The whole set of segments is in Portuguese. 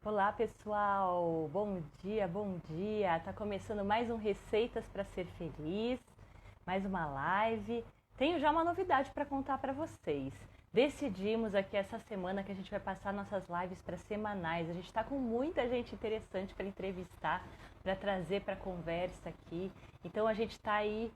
Olá, pessoal! Bom dia, bom dia! Tá começando mais um Receitas para Ser Feliz, mais uma live. Tenho já uma novidade para contar para vocês. Decidimos aqui essa semana que a gente vai passar nossas lives para semanais. A gente está com muita gente interessante para entrevistar, para trazer para conversa aqui. Então a gente está aí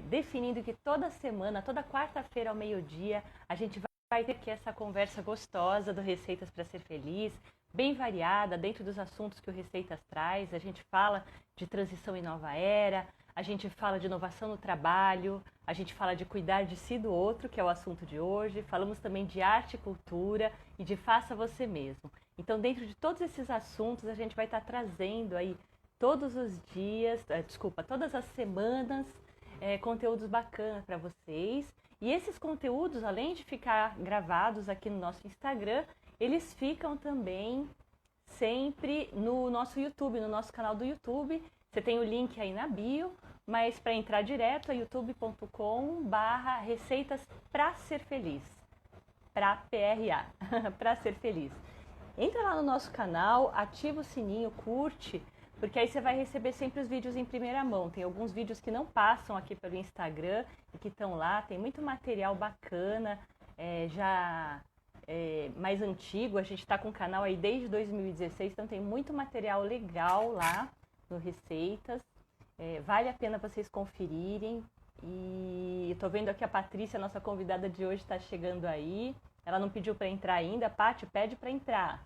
definindo que toda semana, toda quarta-feira ao meio-dia, a gente vai ter aqui essa conversa gostosa do Receitas para Ser Feliz, bem variada, dentro dos assuntos que o Receitas traz. A gente fala de transição em nova era, a gente fala de inovação no trabalho, a gente fala de cuidar de si e do outro, que é o assunto de hoje. Falamos também de arte e cultura e de faça você mesmo. Então, dentro de todos esses assuntos, a gente vai estar trazendo aí todos os dias, todas as semanas, conteúdos bacanas para vocês. E esses conteúdos, além de ficar gravados aqui no nosso Instagram, eles ficam também sempre no nosso YouTube, no nosso canal do YouTube. Você tem o link aí na bio, mas para entrar direto é youtube.com/receitas pra ser feliz. Pra PRA, pra ser feliz. Entra lá no nosso canal, ativa o sininho, curte, porque aí você vai receber sempre os vídeos em primeira mão. Tem alguns vídeos que não passam aqui pelo Instagram e que estão lá. Tem muito material bacana, mais antigo. A gente está com o canal aí desde 2016, então tem muito material legal lá no Receitas. Vale a pena vocês conferirem. E eu tô vendo aqui a Patrícia, nossa convidada de hoje, está chegando aí. Ela não pediu para entrar ainda. Paty, pede para entrar.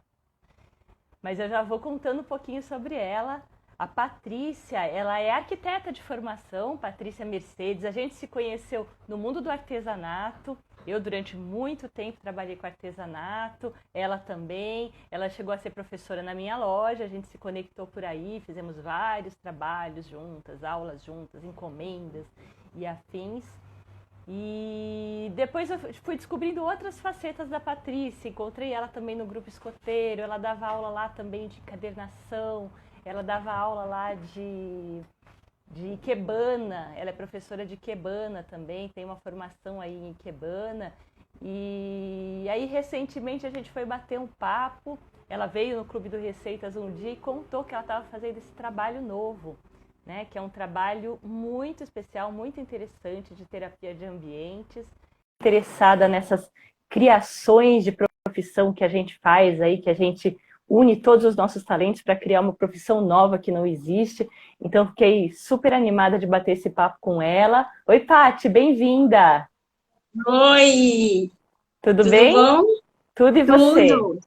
Mas eu já vou contando um pouquinho sobre ela. A Patrícia, ela é arquiteta de formação, Patrícia Mercedes. A gente se conheceu no mundo do artesanato. Eu, durante muito tempo, trabalhei com artesanato. Ela também. Ela chegou a ser professora na minha loja. A gente se conectou por aí, fizemos vários trabalhos juntas, aulas juntas, encomendas e afins. E depois eu fui descobrindo outras facetas da Patrícia. Encontrei ela também no grupo escoteiro. Ela dava aula lá também de encadernação. Ela dava aula lá de ikebana. Ela é professora de ikebana também. Tem uma formação aí em ikebana. E aí recentemente a gente foi bater um papo. Ela veio no Clube do Receitas um dia e contou que ela estava fazendo esse trabalho novo, né, que é um trabalho muito especial, muito interessante de terapia de ambientes. Interessada nessas criações de profissão que a gente faz aí, que a gente une todos os nossos talentos para criar uma profissão nova que não existe. Então, fiquei super animada de bater esse papo com ela. Oi, Paty, bem-vinda! Oi, Tudo tudo bem? bom? Tudo e você? Tudo,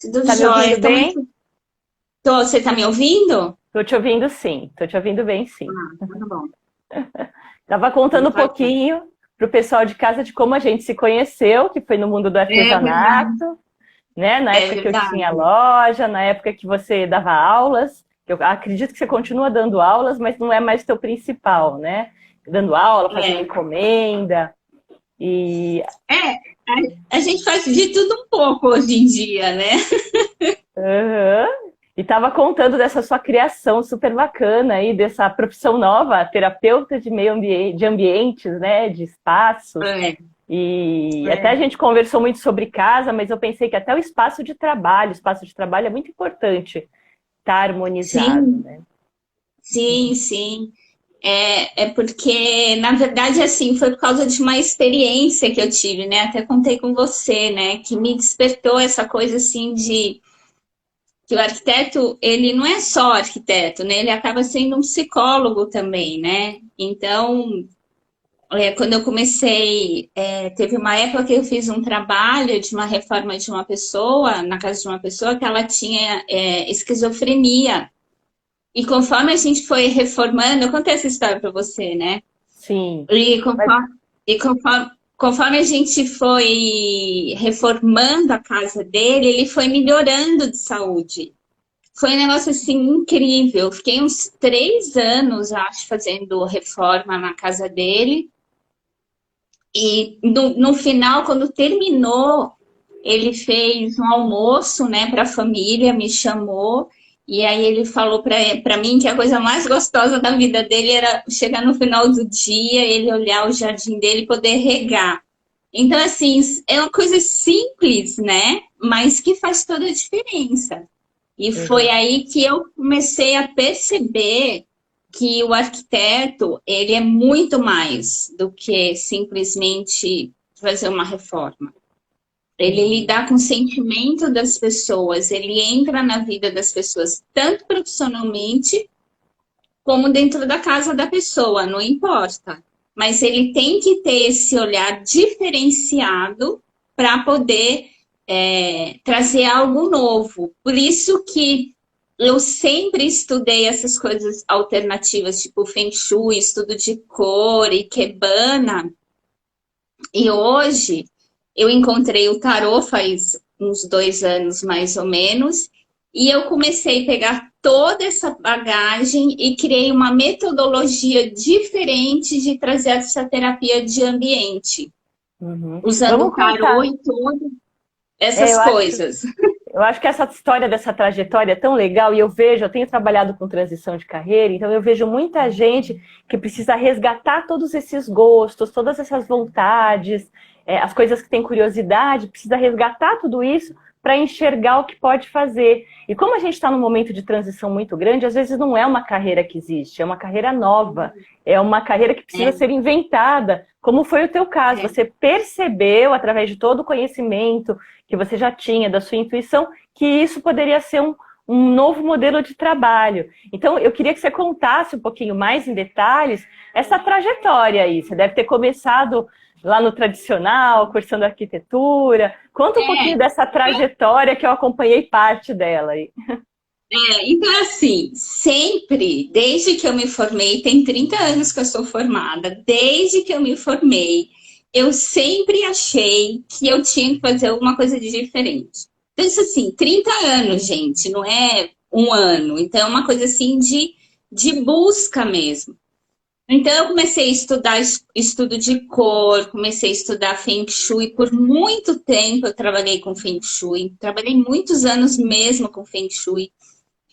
tudo Tá me ouvindo jóia. bem? Você tá me ouvindo? Tô te ouvindo sim, tô te ouvindo bem sim. Tá bom. Estava contando um Vai lá. pouquinho para o pessoal de casa de como a gente se conheceu, que foi no mundo do É verdade, artesanato, né? Na é época que eu tinha verdade. loja, na época que você dava aulas. Eu acredito que você continua dando aulas, mas não é mais teu principal, né? Dando aula, fazendo É, encomenda. E a gente faz de tudo um pouco hoje em dia, né? aham. E estava contando dessa sua criação super bacana aí, dessa profissão nova, terapeuta de meio ambiente, de ambientes, né? De espaços. É, E até a é. gente conversou muito sobre casa, mas eu pensei que até o espaço de trabalho é muito importante estar harmonizado, Sim, né? sim, sim. É porque, na verdade, assim, foi por causa de uma experiência que eu tive, né? Até contei com você, né? Que me despertou essa coisa, assim, de que o arquiteto, ele não é só arquiteto, né? Ele acaba sendo um psicólogo também, né? Então, quando eu comecei, teve uma época que eu fiz um trabalho de uma reforma de uma pessoa, na casa de uma pessoa, que ela tinha esquizofrenia. E conforme a gente foi reformando, eu contei essa história para você, né? Sim. E Mas, conforme a gente foi reformando a casa dele, ele foi melhorando de saúde. Foi um negócio assim incrível. Fiquei uns 3 anos, acho, fazendo reforma na casa dele. E no final, quando terminou, ele fez um almoço, né, para a família, me chamou. E aí ele falou para mim que a coisa mais gostosa da vida dele era chegar no final do dia, ele olhar o jardim dele e poder regar. Então, assim, é uma coisa simples, né? Mas que faz toda a diferença. E foi Legal. aí que eu comecei a perceber que o arquiteto, ele é muito mais do que simplesmente fazer uma reforma. Ele Uhum. lidar com o sentimento das pessoas, ele entra na vida das pessoas, tanto profissionalmente como dentro da casa da pessoa, não importa. Mas ele tem que ter esse olhar diferenciado para poder trazer algo novo. Por isso que eu sempre estudei essas coisas alternativas, tipo Feng Shui, estudo de cor, Ikebana. E hoje eu encontrei o tarô faz uns 2 anos mais ou menos, e eu comecei a pegar toda essa bagagem e criei uma metodologia diferente de trazer essa terapia de ambiente, Uhum. usando o Vamos tarô contar. e todas É, essas eu acho, coisas. eu acho que essa história dessa trajetória é tão legal e eu tenho trabalhado com transição de carreira, então eu vejo muita gente que precisa resgatar todos esses gostos, todas essas vontades, as coisas que tem curiosidade, precisa resgatar tudo isso para enxergar o que pode fazer. E como a gente está num momento de transição muito grande, às vezes não é uma carreira que existe, é uma carreira nova, é uma carreira que precisa É, ser inventada, como foi o teu caso. é. Você percebeu, através de todo o conhecimento que você já tinha, da sua intuição, que isso poderia ser um novo modelo de trabalho. Então, eu queria que você contasse um pouquinho mais em detalhes essa trajetória aí. Você deve ter começado lá no tradicional, cursando arquitetura. Conta um pouquinho É, dessa trajetória que eu acompanhei parte dela aí. então, assim, sempre, desde que eu me formei, tem 30 anos que eu sou formada, desde que eu me formei, eu sempre achei que eu tinha que fazer alguma coisa de diferente. Então, isso assim, 30 anos, gente, não é um ano. Então, é uma coisa assim de busca mesmo. Então, eu comecei a estudar estudo de cor, comecei a estudar Feng Shui. Por muito tempo eu trabalhei com Feng Shui, trabalhei muitos anos mesmo com Feng Shui.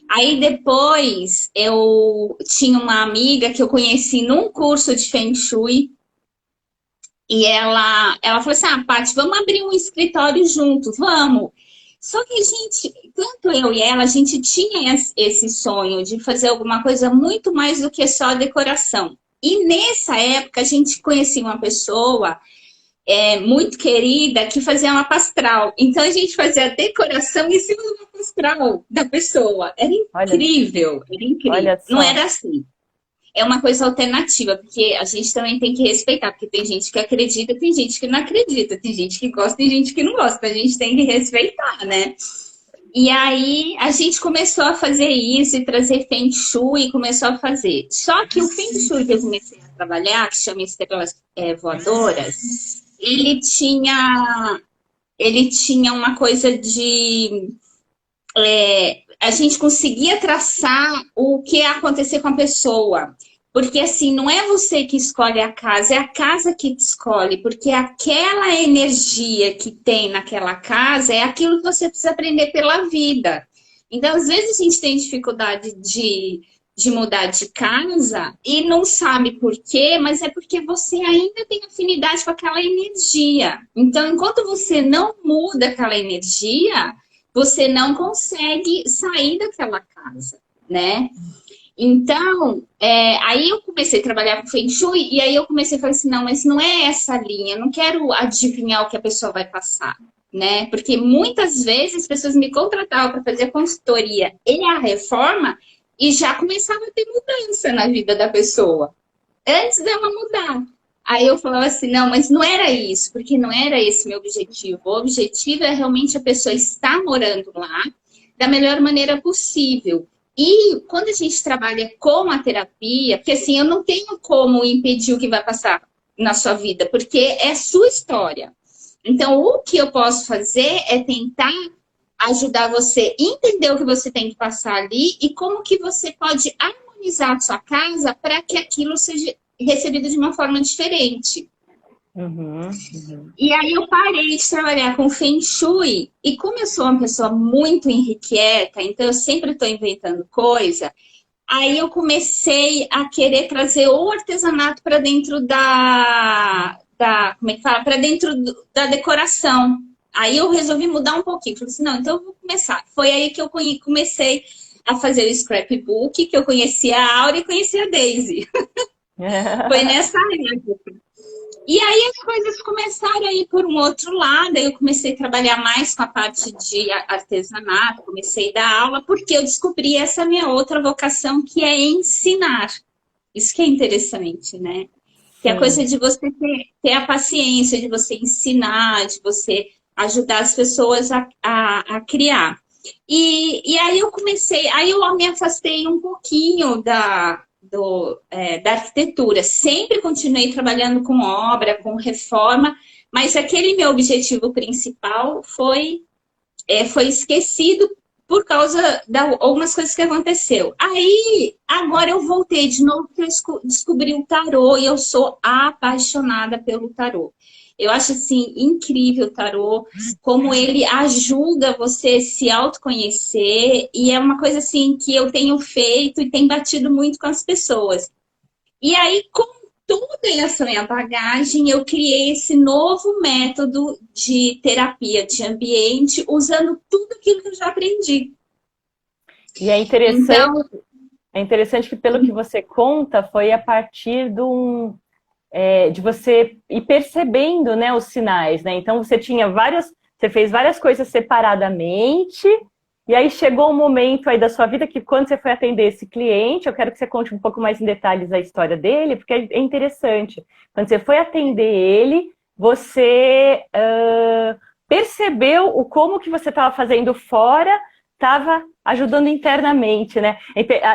Aí depois eu tinha uma amiga que eu conheci num curso de Feng Shui e ela falou assim: Ah, Paty, vamos abrir um escritório juntos, vamos. Só que a gente, tanto eu e ela, a gente tinha esse sonho de fazer alguma coisa muito mais do que só decoração. E nessa época a gente conhecia uma pessoa muito querida que fazia uma pastral. Então a gente fazia a decoração em cima do mapa astral da pessoa. Era Olha, incrível, era incrível. olha Não só. era assim. É uma coisa alternativa, porque a gente também tem que respeitar, porque tem gente que acredita, tem gente que não acredita, tem gente que gosta, tem gente que não gosta. A gente tem que respeitar, né? E aí a gente começou a fazer isso e trazer Feng Shui e começou a fazer. Só que o Feng Shui que eu comecei a trabalhar, que chama Estrelas Voadoras, ele tinha ele tinha uma coisa de a gente conseguia traçar o que ia acontecer com a pessoa. Porque assim, não é você que escolhe a casa, é a casa que te escolhe, porque aquela energia que tem naquela casa é aquilo que você precisa aprender pela vida. Então, às vezes a gente tem dificuldade de mudar de casa e não sabe por quê, mas é porque você ainda tem afinidade com aquela energia. Então, enquanto você não muda aquela energia, você não consegue sair daquela casa, né? Então, aí eu comecei a trabalhar com Feng Shui e aí eu comecei a falar assim, não, mas não é essa linha, eu não quero adivinhar o que a pessoa vai passar, né? Porque muitas vezes as pessoas me contratavam para fazer a consultoria e a reforma e já começava a ter mudança na vida da pessoa, antes dela mudar. Aí eu falava assim, não, mas não era isso, porque não era esse meu objetivo. O objetivo é realmente a pessoa estar morando lá da melhor maneira possível. E quando a gente trabalha com a terapia, porque assim, eu não tenho como impedir o que vai passar na sua vida, porque é sua história. Então, o que eu posso fazer é tentar ajudar você a entender o que você tem que passar ali e como que você pode harmonizar a sua casa para que aquilo seja recebido de uma forma diferente. Uhum, uhum. E aí eu parei de trabalhar com Feng Shui. E como eu sou uma pessoa muito inquieta, então eu sempre estou inventando coisa, aí eu comecei a querer trazer o artesanato para dentro como é que fala? Para dentro da decoração. Aí eu resolvi mudar um pouquinho. Falei assim, não, então eu vou começar. Foi aí que eu comecei a fazer o scrapbook, que eu conheci a Aura e conheci a Daisy. Foi nessa época. E aí as coisas começaram a ir por um outro lado, aí eu comecei a trabalhar mais com a parte de artesanato, comecei a dar aula, porque eu descobri essa minha outra vocação, que é ensinar. Isso que é interessante, né? Que é a coisa Sim. de você ter a paciência, de você ensinar, de você ajudar as pessoas a criar. E aí eu comecei, aí eu me afastei um pouquinho da arquitetura. Sempre continuei trabalhando com obra, com reforma, mas aquele meu objetivo principal foi esquecido por causa de algumas coisas que aconteceu. Aí, agora eu voltei de novo para descobrir o tarô e eu sou apaixonada pelo tarô. Eu acho assim incrível o tarô, como ele ajuda você a se autoconhecer e é uma coisa assim que eu tenho feito e tem batido muito com as pessoas. E aí, com toda essa minha bagagem, eu criei esse novo método de terapia de ambiente, usando tudo aquilo que eu já aprendi. E Então, é interessante que, pelo que você conta, foi a partir de você ir percebendo, né, os sinais, né? Então você fez várias coisas separadamente, e aí chegou um momento aí da sua vida que quando você foi atender esse cliente, eu quero que você conte um pouco mais em detalhes a história dele, porque é interessante. Quando você foi atender ele, você percebeu o como que você estava fazendo fora, estava ajudando internamente, né?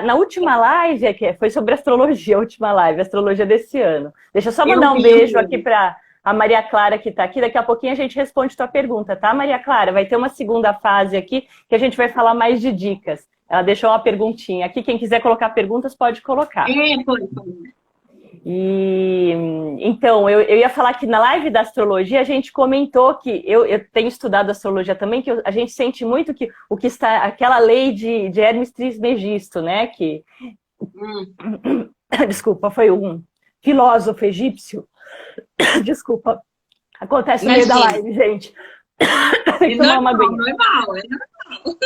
Na última live, que foi sobre astrologia, a última live, astrologia desse ano. Deixa eu só eu mandar um vi o beijo aqui vídeo. para a Maria Clara que está aqui. Daqui a pouquinho a gente responde tua pergunta, tá, Maria Clara? Vai ter uma segunda fase aqui que a gente vai falar mais de dicas. Ela deixou uma perguntinha aqui. Quem quiser colocar perguntas, pode colocar. Foi. E então, eu ia falar que na live da astrologia a gente comentou que eu tenho estudado astrologia também, que a gente sente muito que o que está, aquela lei de Hermes Trismegisto, né? Que, Hum, desculpa, foi um filósofo egípcio. Desculpa, acontece no meio da imagina. live, gente. Tem É que tomar uma normal, aguinha. normal.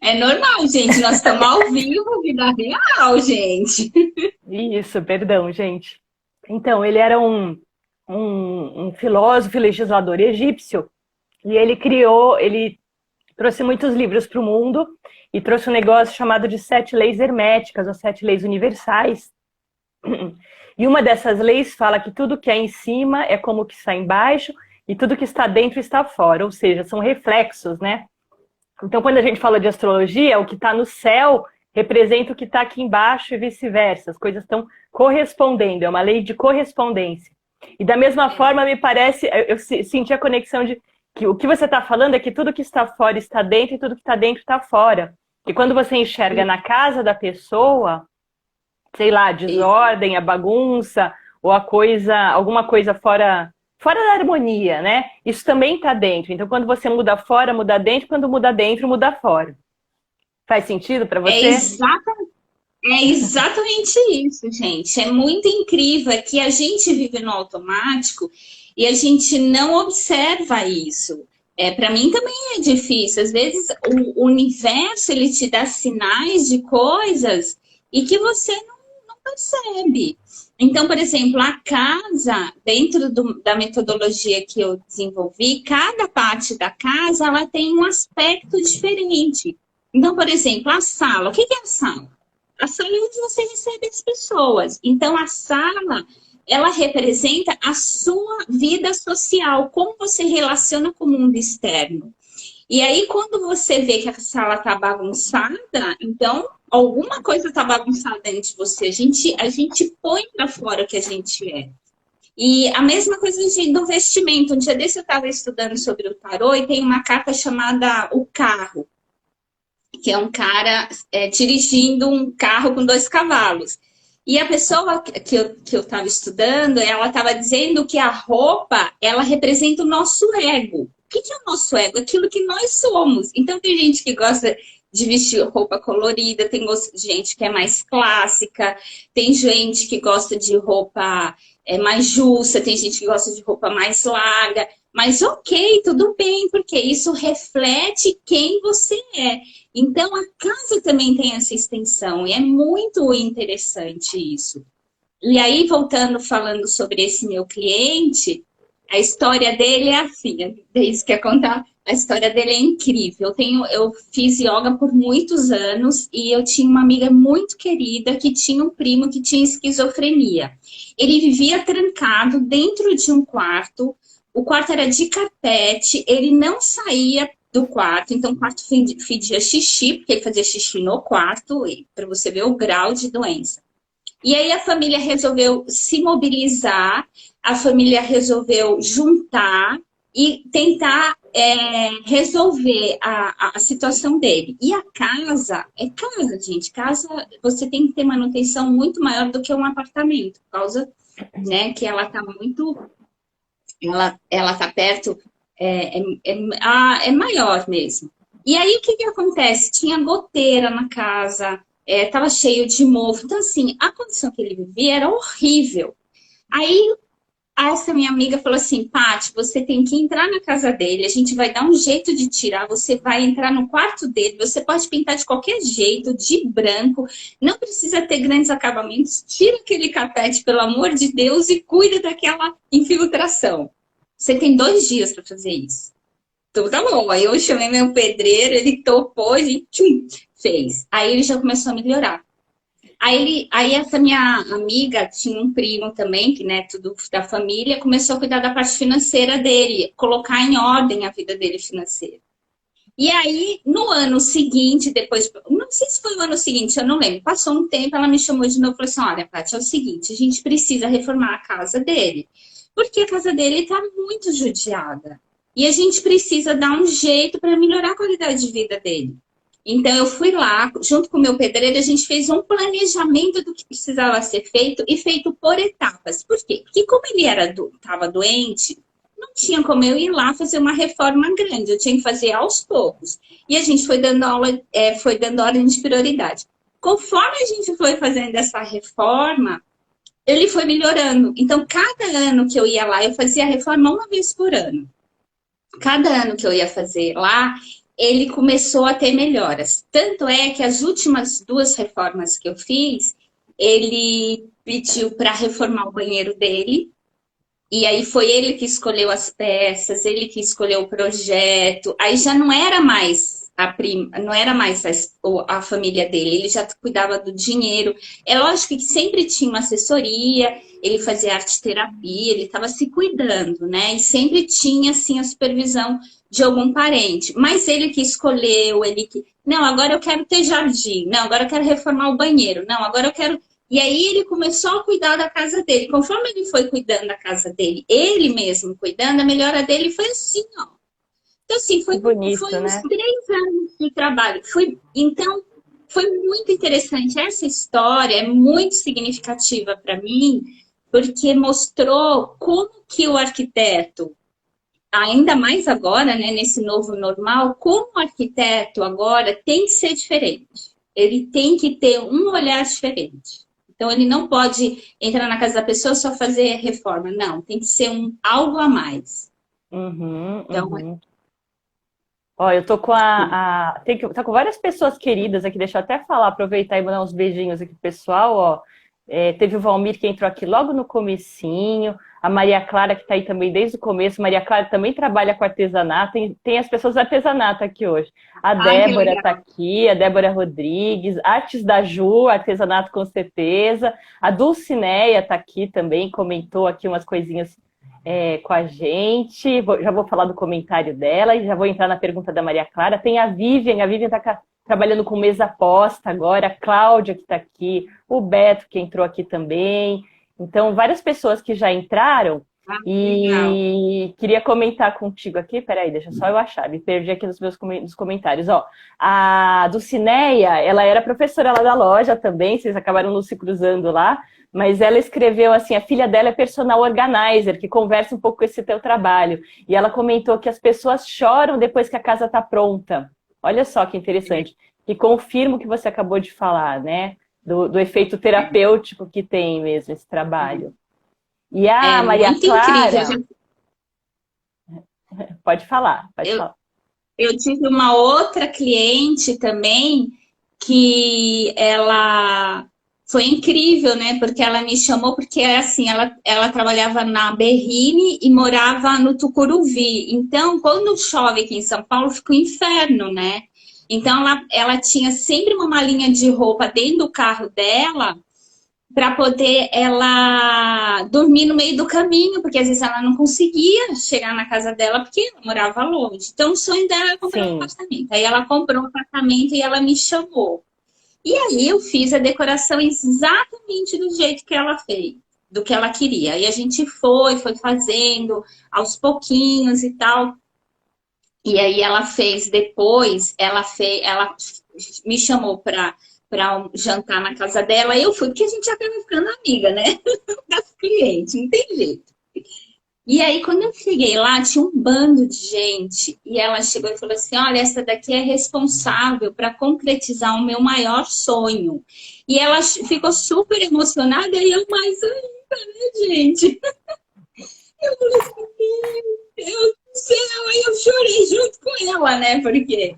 É normal, gente. Nós estamos ao vivo, vida real, gente. Isso, perdão, gente. Então, ele era um filósofo e legislador egípcio, e ele trouxe muitos livros para o mundo e trouxe um negócio chamado de 7 leis herméticas, ou 7 leis universais. E uma dessas leis fala que tudo que é em cima é como o que está embaixo e tudo que está dentro está fora, ou seja, são reflexos, né? Então, quando a gente fala de astrologia, o que está no céu representa o que está aqui embaixo e vice-versa. As coisas estão correspondendo, é uma lei de correspondência. E da mesma forma, me parece, eu senti a conexão de que o que você está falando é que tudo que está fora está dentro e tudo que está dentro está fora. E quando você enxerga na casa da pessoa, sei lá, a desordem, a bagunça, ou alguma coisa fora da harmonia, né? Isso também está dentro. Então, quando você muda fora, muda dentro, quando muda dentro, muda fora. Faz sentido para É, você? é exatamente isso, gente. É muito incrível é que a gente vive no automático e a gente não observa isso. Para mim também é difícil. Às vezes o universo ele te dá sinais de coisas e que você não percebe. Então, por exemplo, a casa, dentro da metodologia que eu desenvolvi, cada parte da casa ela tem um aspecto diferente. Então, por exemplo, a sala. O que é a sala? A sala é onde você recebe as pessoas. Então, a sala, ela representa a sua vida social, como você relaciona com o mundo externo. E aí, quando você vê que a sala está bagunçada, então alguma coisa está bagunçada dentro de você. A gente põe para fora o que a gente é. E a mesma coisa do vestimento. Um dia desse eu estava estudando sobre o tarô e tem uma carta chamada o carro, que é um cara dirigindo um carro com 2 cavalos. E a pessoa que eu estava estudando, ela estava dizendo que a roupa, ela representa o nosso ego. O que é o nosso ego? Aquilo que nós somos. Então, tem gente que gosta de vestir roupa colorida, tem gente que é mais clássica, tem gente que gosta de roupa é mais justa, tem gente que gosta de roupa mais larga, mas ok, tudo bem, porque isso reflete quem você é. Então a casa também tem essa extensão, e é muito interessante isso. E aí, voltando, falando sobre esse meu cliente, a história dele é assim, é isso que eu ia contar. A história dele é incrível. Eu fiz yoga por muitos anos e eu tinha uma amiga muito querida que tinha um primo que tinha esquizofrenia. Ele vivia trancado dentro de um quarto, o quarto era de carpete, ele não saía do quarto, então o quarto fedia xixi, porque ele fazia xixi no quarto, para você ver o grau de doença. E aí a família resolveu se mobilizar, a família resolveu juntar e tentar resolver a situação dele. E a casa, é casa, gente. Casa, você tem que ter manutenção muito maior do que um apartamento, por causa, né, que ela está muito. Ela está perto, é maior mesmo. E aí o que acontece? Tinha goteira na casa, estava cheio de mofo. Então, assim, a condição que ele vivia era horrível. Aí essa minha amiga falou assim, Paty, você tem que entrar na casa dele, a gente vai dar um jeito de tirar, você vai entrar no quarto dele, você pode pintar de qualquer jeito, de branco, não precisa ter grandes acabamentos, tira aquele carpete, pelo amor de Deus, e cuida daquela infiltração. Você tem 2 dias para fazer isso. Então tá bom, aí eu chamei meu pedreiro, ele topou, a gente fez. Aí ele já começou a melhorar. Aí essa minha amiga tinha um primo também, que né, tudo da família, começou a cuidar da parte financeira dele, colocar em ordem a vida dele financeira. E aí, no ano seguinte, depois, não sei se foi o ano seguinte, eu não lembro, passou um tempo, ela me chamou de novo e falou assim, olha, Paty, é o seguinte, a gente precisa reformar a casa dele, porque a casa dele está muito judiada. E a gente precisa dar um jeito para melhorar a qualidade de vida dele. Então, eu fui lá, junto com o meu pedreiro, a gente fez um planejamento do que precisava ser feito e feito por etapas. Por quê? Porque como ele estava doente, não tinha como eu ir lá fazer uma reforma grande, eu tinha que fazer aos poucos. E a gente foi dando aula, foi dando ordem de prioridade. Conforme a gente foi fazendo essa reforma, ele foi melhorando. Então, cada ano que eu ia lá, eu fazia a reforma uma vez por ano. Cada ano que eu ia fazer lá, ele começou a ter melhoras. Tanto é que as últimas 2 reformas que eu fiz, ele pediu para reformar o banheiro dele. E aí foi ele que escolheu as peças, ele que escolheu o projeto. Aí já não era mais a prima, não era mais a família dele, ele já cuidava do dinheiro. É lógico que sempre tinha uma assessoria, ele fazia arte terapia, ele estava se cuidando, né? E sempre tinha assim a supervisão de algum parente. Mas ele que escolheu, ele que. Não, agora eu quero ter jardim. Não, agora eu quero reformar o banheiro. Não, agora eu quero. E aí ele começou a cuidar da casa dele. Conforme ele foi cuidando da casa dele, ele mesmo cuidando, a melhora dele foi assim, ó. Então, assim, foi Bonito, uns né? 3 anos de trabalho. Então, foi muito interessante. Essa história é muito significativa para mim, porque mostrou como que o arquiteto, ainda mais agora, né, nesse novo normal, como o arquiteto agora tem que ser diferente. Ele tem que ter um olhar diferente. Então, ele não pode entrar na casa da pessoa e só fazer reforma. Não, tem que ser algo a mais. Uhum, Então, uhum. Ó, eu tô com tá com várias pessoas queridas aqui, deixa eu até falar, aproveitar e mandar uns beijinhos aqui pro pessoal, ó. Teve o Valmir que entrou aqui logo no comecinho, a Maria Clara que tá aí também desde o começo, Maria Clara também trabalha com artesanato, tem as pessoas do artesanato aqui hoje. A Débora tá aqui, a Débora Rodrigues, Artes da Ju, artesanato com certeza, a Dulcineia tá aqui também, comentou aqui umas coisinhas com a gente. Já vou falar do comentário dela e já vou entrar na pergunta da Maria Clara. Tem a Vivian está trabalhando com mesa posta agora, a Cláudia que está aqui, o Beto que entrou aqui também. Então, várias pessoas que já entraram e queria comentar contigo aqui. Peraí, deixa só eu achar, me perdi aqui nos comentários. Ó, a Dulcineia, ela era professora lá da loja também, vocês acabaram não se cruzando lá. Mas ela escreveu assim, a filha dela é personal organizer, que conversa um pouco com esse teu trabalho. E ela comentou que as pessoas choram depois que a casa está pronta. Olha só que interessante. E confirma o que você acabou de falar, né? Do efeito terapêutico que tem mesmo esse trabalho. E É a Maria muito incrível. Clara, pode falar, pode Eu, falar. eu tive uma outra cliente também que ela foi incrível, né? Porque ela me chamou, porque assim, ela trabalhava na Berrine e morava no Tucuruvi. Então, quando chove aqui em São Paulo, fica um inferno, né? Então, ela tinha sempre uma malinha de roupa dentro do carro dela para poder ela dormir no meio do caminho, porque às vezes ela não conseguia chegar na casa dela porque ela morava longe. Então o sonho dela era comprar um Sim. apartamento. Aí ela comprou um apartamento e ela me chamou. E aí eu fiz a decoração exatamente do jeito que ela fez, do que ela queria. Aí a gente foi fazendo aos pouquinhos e tal. E aí ela fez depois, ela me chamou para um jantar na casa dela. Eu fui, porque a gente acaba ficando amiga, né? Das clientes, não tem jeito. E aí, quando eu cheguei lá, tinha um bando de gente. E ela chegou e falou assim: Olha, essa daqui é responsável para concretizar o meu maior sonho. E ela ficou super emocionada, e eu mais ainda, né, gente? Eu falei assim: Meu Deus do céu, aí eu chorei junto com ela, né? Porque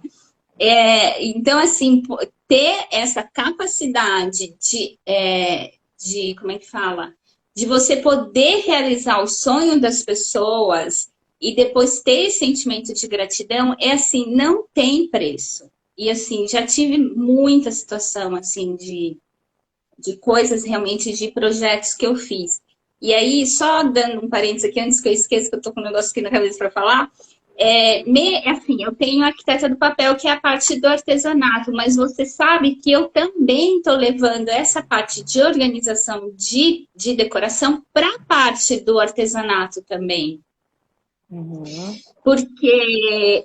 então, assim, ter essa capacidade como é que fala? De você poder realizar o sonho das pessoas e depois ter esse sentimento de gratidão, é assim, não tem preço. E assim, já tive muita situação assim de coisas realmente, de projetos que eu fiz. E aí, só dando um parênteses aqui, antes que eu esqueça, que eu tô com um negócio aqui na cabeça para falar, assim, eu tenho a arquiteta do papel, que é a parte do artesanato, mas você sabe que eu também estou levando essa parte de organização de decoração para a parte do artesanato também. Uhum. Porque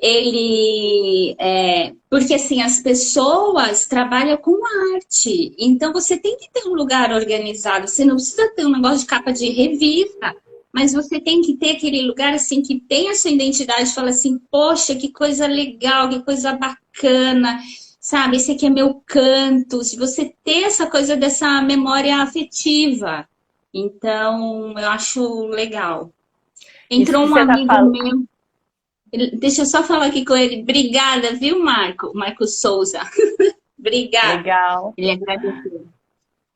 assim, as pessoas trabalham com arte, então você tem que ter um lugar organizado. Você não precisa ter um negócio de capa de revista, mas você tem que ter aquele lugar assim que tem a sua identidade, fala assim, poxa, que coisa legal, que coisa bacana, sabe? Esse aqui é meu canto. Se você ter essa coisa dessa memória afetiva, então eu acho legal. Isso Entrou que um você está amigo falando. meu. Deixa eu só falar aqui com ele. Obrigada, viu, Marco? Marco Souza. Obrigada. Legal. Ele agradeceu.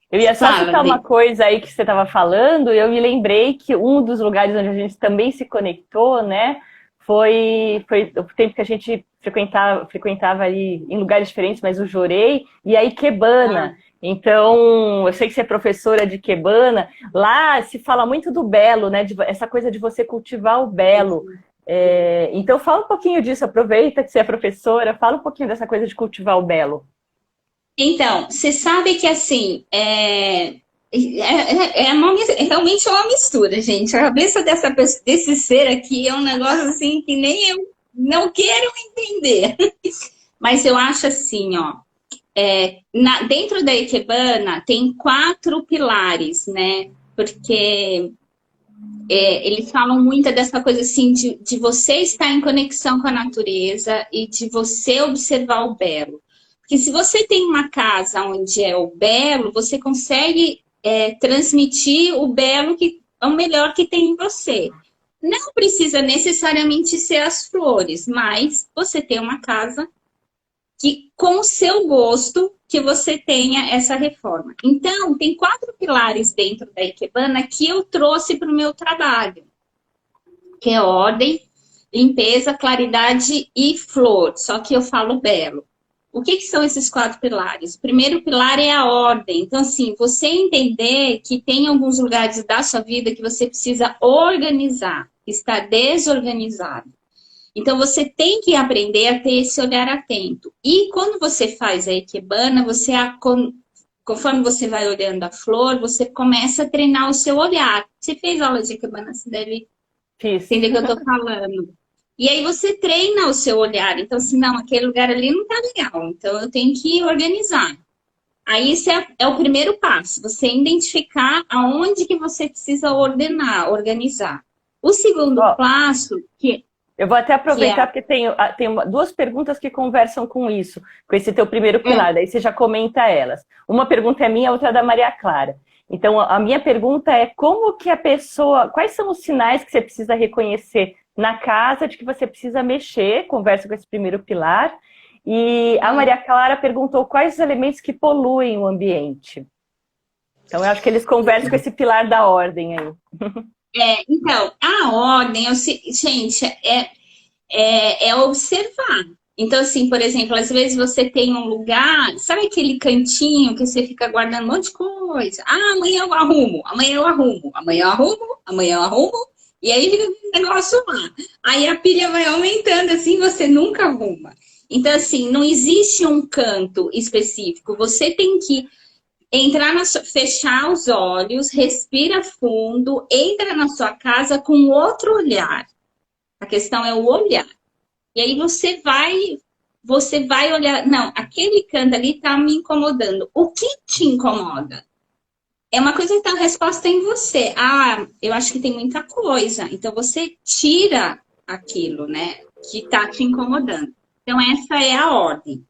Eu ia só Fala, citar uma Bri. coisa aí que você estava falando, e eu me lembrei que um dos lugares onde a gente também se conectou, né, foi o tempo que a gente frequentava ali em lugares diferentes, mas o Jorei e a Ah, Ikebana. Então, eu sei que você é professora de Ikebana, lá se fala muito do belo, né, essa coisa de você cultivar o belo. Então, fala um pouquinho disso, aproveita que você é professora, fala um pouquinho dessa coisa de cultivar o belo. então, você sabe que assim, realmente é uma mistura, gente. A cabeça desse ser aqui é um negócio assim que nem eu não quero entender. Mas eu acho assim, ó. Dentro da Ikebana tem 4 pilares, né? Porque eles falam muito dessa coisa assim de você estar em conexão com a natureza e de você observar o belo. Porque se você tem uma casa onde é o belo, você consegue transmitir o belo que é o melhor que tem em você. Não precisa necessariamente ser as flores, mas você tem uma casa que com o seu gosto que você tenha essa reforma. Então, tem 4 pilares dentro da Ikebana que eu trouxe para o meu trabalho, que é ordem, limpeza, claridade e flor. Só que eu falo belo. O que são esses 4 pilares? O primeiro pilar é a ordem. Então, assim, você entender que tem alguns lugares da sua vida que você precisa organizar, está desorganizado. Então, você tem que aprender a ter esse olhar atento. E quando você faz a ikebana, conforme você vai olhando a flor, você começa a treinar o seu olhar. Você fez aula de ikebana, você deve Fiz. entender o que eu estou falando. E aí você treina o seu olhar. Então, assim, não, aquele lugar ali não está legal. Então, eu tenho que organizar. Aí, esse é o primeiro passo. Você identificar aonde que você precisa ordenar, organizar. O segundo Ó, passo, eu vou até que é aproveitar porque tem duas perguntas que conversam com isso, com esse teu primeiro pilar, daí você já comenta elas. Uma pergunta é minha, a outra é da Maria Clara. Então, a minha pergunta é como que a pessoa, quais são os sinais que você precisa reconhecer na casa de que você precisa mexer, conversa com esse primeiro pilar. E a Maria Clara perguntou quais os elementos que poluem o ambiente. Então, eu acho que eles conversam com esse pilar da ordem aí. Então, a ordem, gente, é observar. Então, assim, por exemplo, às vezes você tem um lugar, sabe aquele cantinho que você fica guardando um monte de coisa? Ah, amanhã eu arrumo, amanhã eu arrumo, amanhã eu arrumo, amanhã eu arrumo, e aí fica um negócio lá. Aí a pilha vai aumentando, assim, você nunca arruma. Então, assim, não existe um canto específico. Você tem que fechar os olhos, respira fundo, entra na sua casa com outro olhar. A questão é o olhar. E aí você vai olhar, não, aquele canto ali tá me incomodando. O que te incomoda? É uma coisa que tá a resposta em você. Ah, eu acho que tem muita coisa. Então você tira aquilo, né, que tá te incomodando. Então essa é a ordem.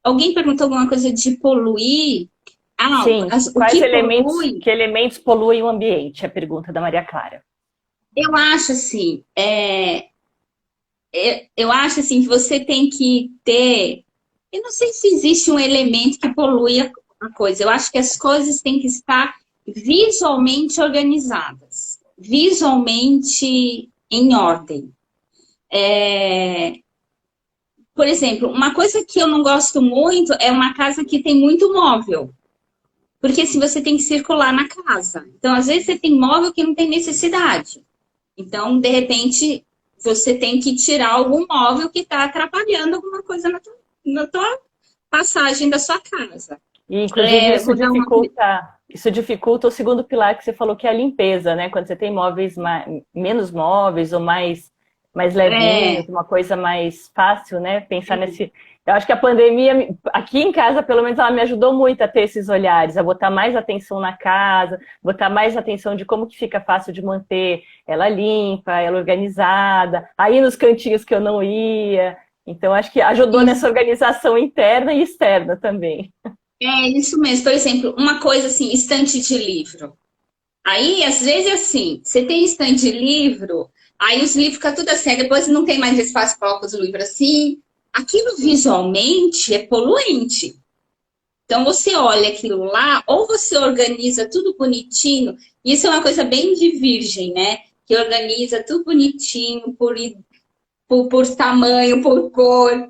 Alguém perguntou alguma coisa de poluir? Sim, O quais que elementos, polui? que elementos poluem o ambiente? É a pergunta da Maria Clara. Eu acho assim, eu acho assim que você tem que ter. Eu não sei se existe um elemento que polui a coisa. Eu acho que as coisas têm que estar visualmente organizadas, visualmente em ordem. Por exemplo, uma coisa que eu não gosto muito é uma casa que tem muito móvel. Porque assim você tem que circular na casa. Então, às vezes, você tem móvel que não tem necessidade. Então, de repente, você tem que tirar algum móvel que está atrapalhando alguma coisa na tua passagem da sua casa. E, inclusive, Vou dar isso dificulta o segundo pilar que você falou, que é a limpeza, né? Quando você tem móveis menos móveis ou mais levinhos, uma coisa mais fácil, né? Pensar nesse. Eu acho que a pandemia, aqui em casa, pelo menos, ela me ajudou muito a ter esses olhares, a botar mais atenção na casa, botar mais atenção de como que fica fácil de manter ela limpa, ela organizada, aí nos cantinhos que eu não ia. Então, acho que ajudou nessa organização interna e externa também. É isso mesmo. Por exemplo, uma coisa assim, estante de livro. Aí, às vezes, assim, você tem estante de livro, aí os livros ficam tudo assim, aí depois não tem mais espaço para colocar os livros assim. Aquilo visualmente é poluente. Então, você olha aquilo lá, ou você organiza tudo bonitinho, isso é uma coisa bem de virgem, né? Que organiza tudo bonitinho, por tamanho, por cor.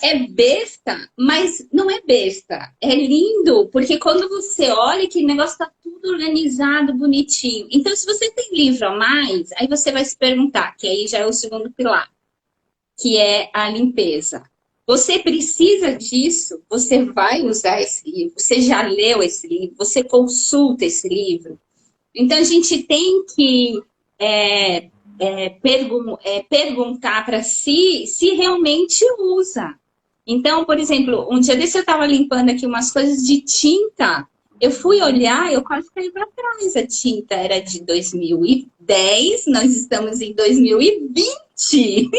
É besta, mas não é besta. É lindo, porque quando você olha, que o negócio tá tudo organizado, bonitinho. Então, se você tem livro a mais, aí você vai se perguntar, que aí já é o segundo pilar, que é a limpeza. Você precisa disso? Você vai usar esse livro? Você já leu esse livro? Você consulta esse livro? Então, a gente tem que perguntar para si se realmente usa. Então, por exemplo, um dia desse eu estava limpando aqui umas coisas de tinta. Eu fui olhar, eu quase caí para trás. A tinta era de 2010, nós estamos em 2021.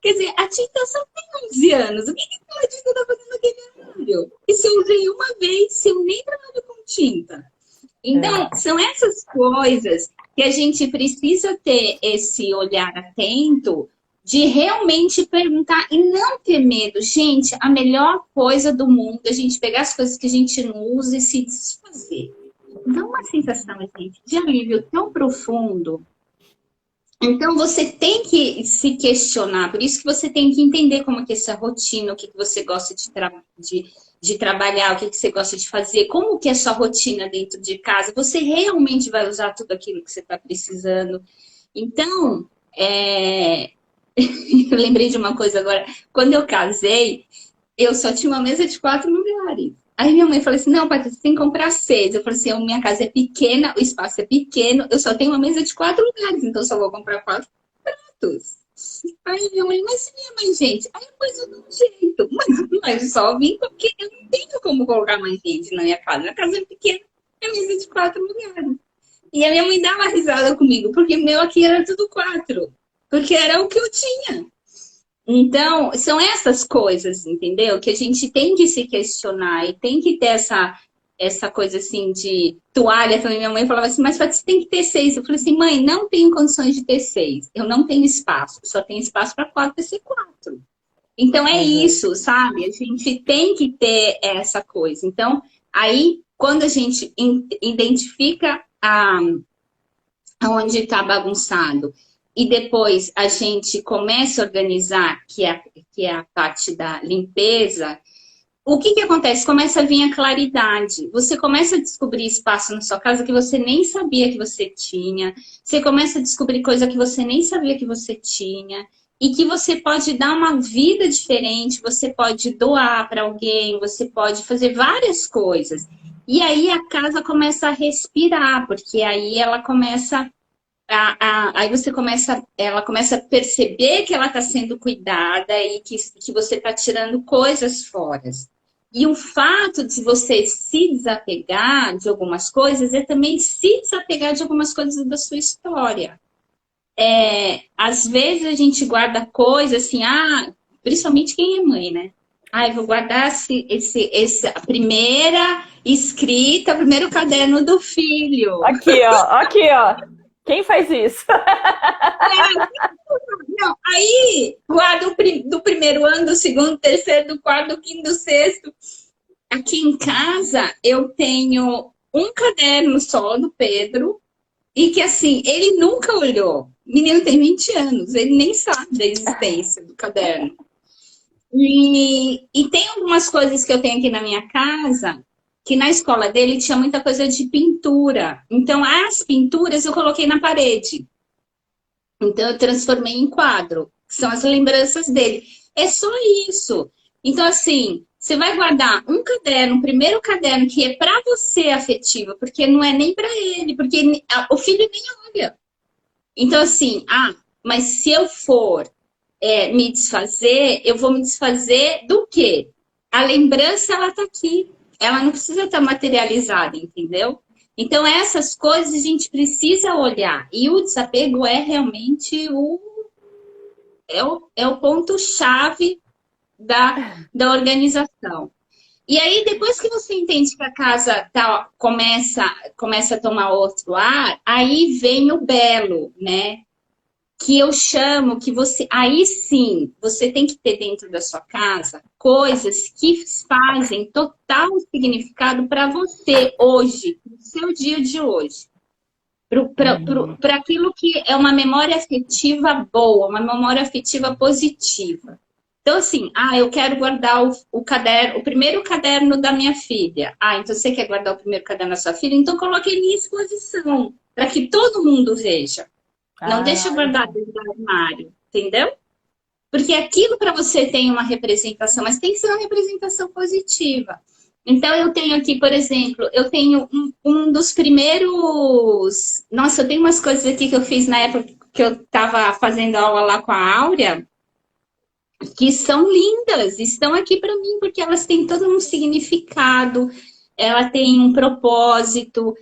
Quer dizer, a tinta só tem 11 anos. O que aquela tinta está fazendo naquele armário? E se eu usei uma vez, se eu nem trabalho com tinta? Então, são essas coisas que a gente precisa ter esse olhar atento de realmente perguntar e não ter medo. Gente, a melhor coisa do mundo é a gente pegar as coisas que a gente não usa e se desfazer. Dá uma sensação, gente, de alívio tão profundo. Então, você tem que se questionar, por isso que você tem que entender como que é essa rotina, o que você gosta de trabalhar, o que você gosta de fazer, como que é a sua rotina dentro de casa. Você realmente vai usar tudo aquilo que você está precisando. Então, eu lembrei de uma coisa agora. Quando eu casei, eu só tinha uma mesa de 4 lugares. Aí minha mãe falou assim, não, Patrícia, você tem que comprar 6. Eu falei assim, minha casa é pequena, o espaço é pequeno, eu só tenho uma mesa de 4 lugares, então eu só vou comprar 4 pratos. Aí minha mãe, mas minha mãe, gente, aí depois eu dou um jeito. Mas só vim porque eu não tenho como colocar mais gente na minha casa. Minha casa é pequena, é mesa de 4 lugares. E a minha mãe dava risada comigo, porque meu aqui era tudo 4. Porque era o que eu tinha. Então, são essas coisas, entendeu? Que a gente tem que se questionar e tem que ter essa coisa assim de toalha também. Minha mãe falava assim, mas você tem que ter 6. Eu falei assim, mãe, não tenho condições de ter 6. Eu não tenho espaço. Só tenho espaço para 4 vai ser 4. Então é Uhum. isso, sabe? A gente tem que ter essa coisa. Então, aí, quando a gente identifica aonde está bagunçado e depois a gente começa a organizar, que é a parte da limpeza, o que que acontece? Começa a vir a claridade. Você começa a descobrir espaço na sua casa que você nem sabia que você tinha. Você começa a descobrir coisa que você nem sabia que você tinha. E que você pode dar uma vida diferente, você pode doar para alguém, você pode fazer várias coisas. E aí a casa começa a respirar, porque aí ela começa aí você começa, ela começa a perceber que ela está sendo cuidada e que você está tirando coisas fora. E o fato de você se desapegar de algumas coisas é também se desapegar de algumas coisas da sua história. Às vezes a gente guarda coisas assim, principalmente quem é mãe, né? Eu vou guardar a primeira escrita, o primeiro caderno do filho. Aqui, ó, aqui, ó. Quem faz isso? Não, aí guarda do primeiro ano, do segundo, do terceiro, do quarto, do quinto, do sexto. Aqui em casa eu tenho um caderno só do Pedro e que assim, ele nunca olhou. O menino tem 20 anos, ele nem sabe da existência do caderno. E tem algumas coisas que eu tenho aqui na minha casa que na escola dele tinha muita coisa de pintura. Então, as pinturas eu coloquei na parede. Então, eu transformei em quadro, que são as lembranças dele. É só isso. Então, assim, você vai guardar um caderno, o primeiro caderno que é para você afetivo, porque não é nem para ele, porque o filho nem olha. Então, assim, mas se eu for me desfazer, eu vou me desfazer do quê? A lembrança, ela tá aqui. Ela não precisa estar materializada, entendeu? Então, essas coisas a gente precisa olhar. E o desapego é realmente o ponto-chave da organização. E aí, depois que você entende que a casa começa a tomar outro ar, aí vem o belo, né? Que eu chamo que você. Aí sim, você tem que ter dentro da sua casa coisas que fazem total significado para você hoje, no seu dia de hoje. Para aquilo que é uma memória afetiva boa, uma memória afetiva positiva. Então, assim, eu quero guardar o caderno, o primeiro caderno da minha filha. Então você quer guardar o primeiro caderno da sua filha? Então coloque ele em exposição, para que todo mundo veja. Não deixa guardado dentro do armário, entendeu? Porque aquilo para você tem uma representação, mas tem que ser uma representação positiva. Então, eu tenho aqui, por exemplo, eu tenho um dos primeiros... Nossa, eu tenho umas coisas aqui que eu fiz na época que eu estava fazendo aula lá com a Áurea, que são lindas, estão aqui para mim, porque elas têm todo um significado, ela tem um propósito,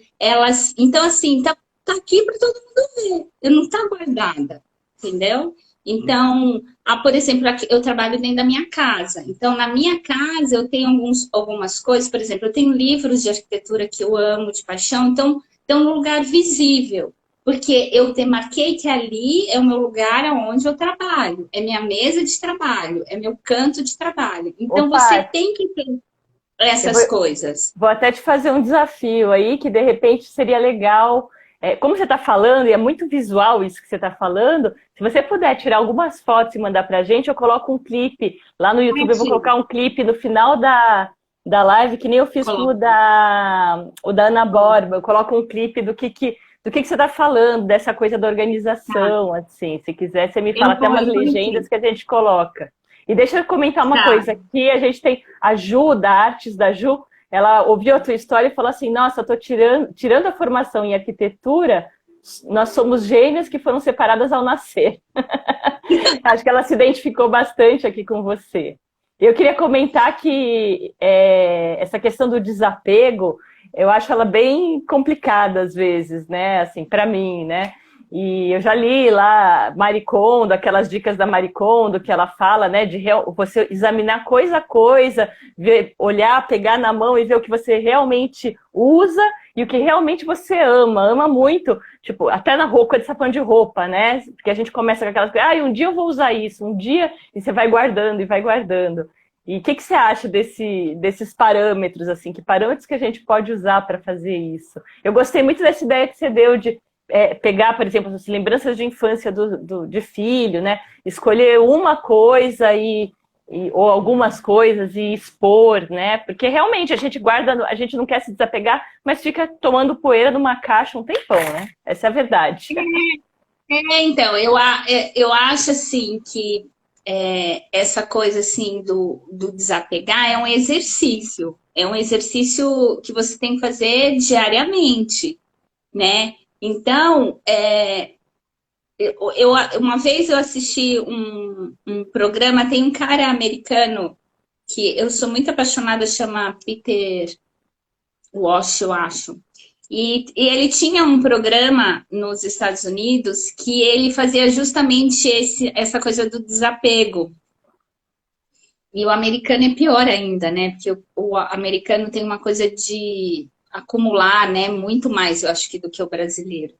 então, assim, tá aqui para todo mundo ver, não tá guardada, entendeu? Então, por exemplo, aqui, eu trabalho dentro da minha casa. Então, na minha casa, eu tenho algumas coisas, por exemplo, eu tenho livros de arquitetura que eu amo de paixão, então, tem um lugar visível. Porque eu demarquei que ali é o meu lugar onde eu trabalho, é minha mesa de trabalho, é meu canto de trabalho. Então, você tem que ter essas coisas. Vou até te fazer um desafio aí, que de repente seria legal. Como você está falando, e é muito visual isso que você está falando, se você puder tirar algumas fotos e mandar para a gente, eu coloco um clipe. Lá no YouTube eu vou colocar um clipe no final da live, que nem eu fiz com o da Ana Borba. Eu coloco um clipe do que você está falando, dessa coisa da organização, assim. Se quiser, você me fala até umas legendas que a gente coloca. E deixa eu comentar uma coisa, aqui a gente tem a Ju, da Artes da Ju, ela ouviu a tua história e falou assim, nossa, eu tô tirando a formação em arquitetura, nós somos gêmeas que foram separadas ao nascer. Acho que ela se identificou bastante aqui com você. Eu queria comentar que essa questão do desapego, eu acho ela bem complicada às vezes, né? Assim, para mim, né? E eu já li lá Marie Kondo, aquelas dicas da Marie Kondo que ela fala, né, de você examinar coisa a coisa, ver, olhar, pegar na mão e ver o que você realmente usa e o que realmente você ama muito, tipo, até na roupa, de sapão de roupa, né? Porque a gente começa com aquelas coisas, um dia eu vou usar isso, um dia, e você vai guardando e vai guardando. E o que você acha desses parâmetros, assim? Que parâmetros que a gente pode usar para fazer isso? Eu gostei muito dessa ideia que você deu de pegar, por exemplo, as lembranças de infância de filho, né? Escolher uma coisa ou algumas coisas e expor, né? Porque realmente a gente guarda, a gente não quer se desapegar, mas fica tomando poeira numa caixa um tempão, né? Essa é a verdade. Então, eu acho assim que essa coisa assim do desapegar é um exercício. É um exercício que você tem que fazer diariamente, né? Então, uma vez eu assisti um programa, tem um cara americano que eu sou muito apaixonada, chama Peter Walsh, eu acho. E ele tinha um programa nos Estados Unidos que ele fazia justamente essa coisa do desapego. E o americano é pior ainda, né? Porque o americano tem uma coisa de acumular, né? Muito mais, eu acho, do que o brasileiro.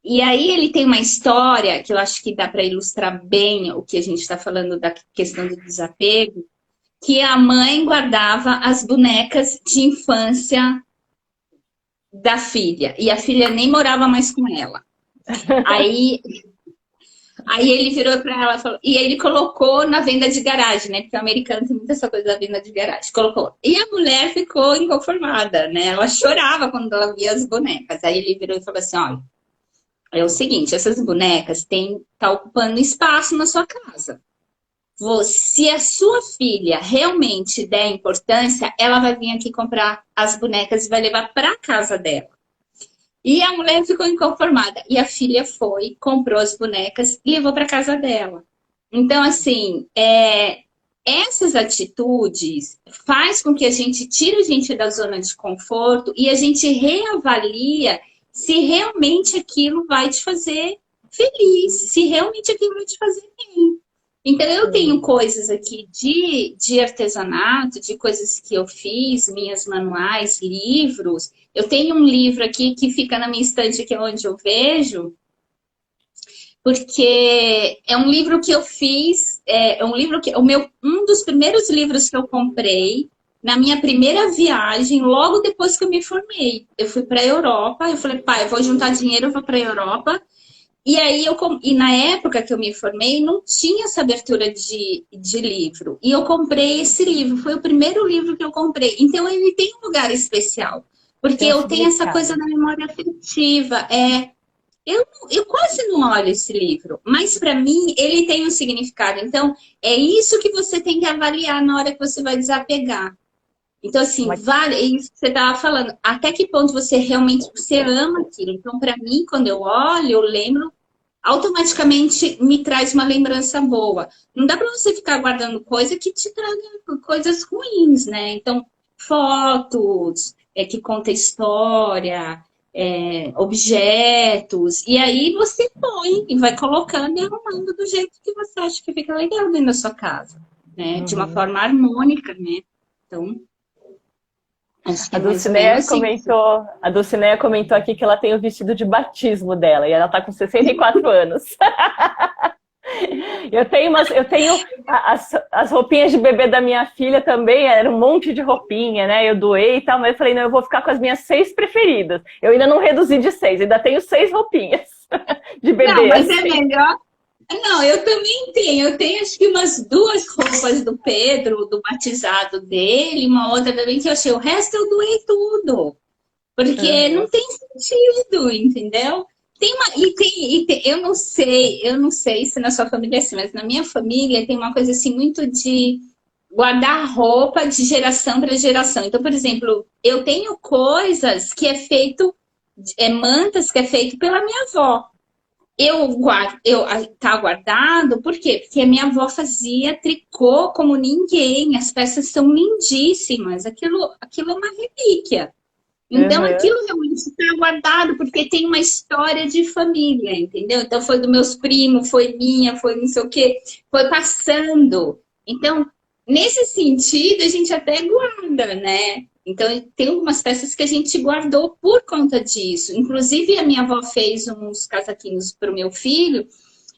E aí ele tem uma história que eu acho que dá para ilustrar bem o que a gente está falando da questão do desapego, que a mãe guardava as bonecas de infância da filha, e a filha nem morava mais com ela. Aí ele virou para ela e falou, e ele colocou na venda de garagem, né? Porque o americano tem muita essa coisa da venda de garagem. Colocou. E a mulher ficou inconformada, né? Ela chorava quando ela via as bonecas. Aí ele virou e falou assim: olha, é o seguinte, essas bonecas tá ocupando espaço na sua casa. Se a sua filha realmente der importância, ela vai vir aqui comprar as bonecas e vai levar para casa dela. E a mulher ficou inconformada. E a filha foi, comprou as bonecas e levou para casa dela. Então, assim, essas atitudes faz com que a gente tire a gente da zona de conforto e a gente reavalia se realmente aquilo vai te fazer feliz, se realmente aquilo vai te fazer bem. Então, eu tenho coisas aqui de artesanato, de coisas que eu fiz, minhas manuais, livros. Eu tenho um livro aqui que fica na minha estante, que é onde eu vejo, porque é um livro que eu fiz, é um livro que um dos primeiros livros que eu comprei na minha primeira viagem, logo depois que eu me formei. Eu fui para a Europa, eu falei, pai, eu vou juntar dinheiro, eu vou para a Europa. E aí, na época que eu me formei, não tinha essa abertura de livro. E eu comprei esse livro, foi o primeiro livro que eu comprei. Então, ele tem um lugar especial. Porque eu tenho essa coisa da memória afetiva. Eu quase não olho esse livro, mas para mim ele tem um significado. Então, é isso que você tem que avaliar na hora que você vai desapegar. Então, assim, vale, é isso que você estava falando. Até que ponto você realmente ama aquilo? Então, para mim, quando eu olho, eu lembro, automaticamente me traz uma lembrança boa. Não dá para você ficar guardando coisa que te traga coisas ruins, né? Então, fotos, que conta história, objetos, e aí você põe e vai colocando e arrumando do jeito que você acha que fica legal dentro da sua casa, né? De uma forma harmônica, né? Então, acho que a Dulcineia comentou aqui que ela tem o vestido de batismo dela e ela tá com 64 anos. Eu tenho as roupinhas de bebê da minha filha também, era um monte de roupinha, né? Eu doei e tal, mas eu falei, não, eu vou ficar com as minhas 6 preferidas. Eu ainda não reduzi de 6, ainda tenho 6 roupinhas de bebê. Não, mas é melhor. Não, eu também tenho. Eu tenho acho que umas 2 roupas do Pedro, do batizado dele, uma outra também que eu achei. O resto eu doei tudo. Porque não tem sentido, entendeu? Eu não sei se na sua família é assim, mas na minha família tem uma coisa assim muito de guardar roupa de geração para geração. Então, por exemplo, eu tenho coisas que é feito, mantas que é feito pela minha avó. Tá guardado, por quê? Porque a minha avó fazia tricô como ninguém, as peças são lindíssimas, aquilo é uma relíquia. Então, Aham. aquilo realmente está guardado, porque tem uma história de família, entendeu? Então, foi dos meus primos, foi minha, foi não sei o quê, foi passando. Então, nesse sentido, a gente até guarda, né? Então, tem algumas peças que a gente guardou por conta disso. Inclusive, a minha avó fez uns casaquinhos para o meu filho,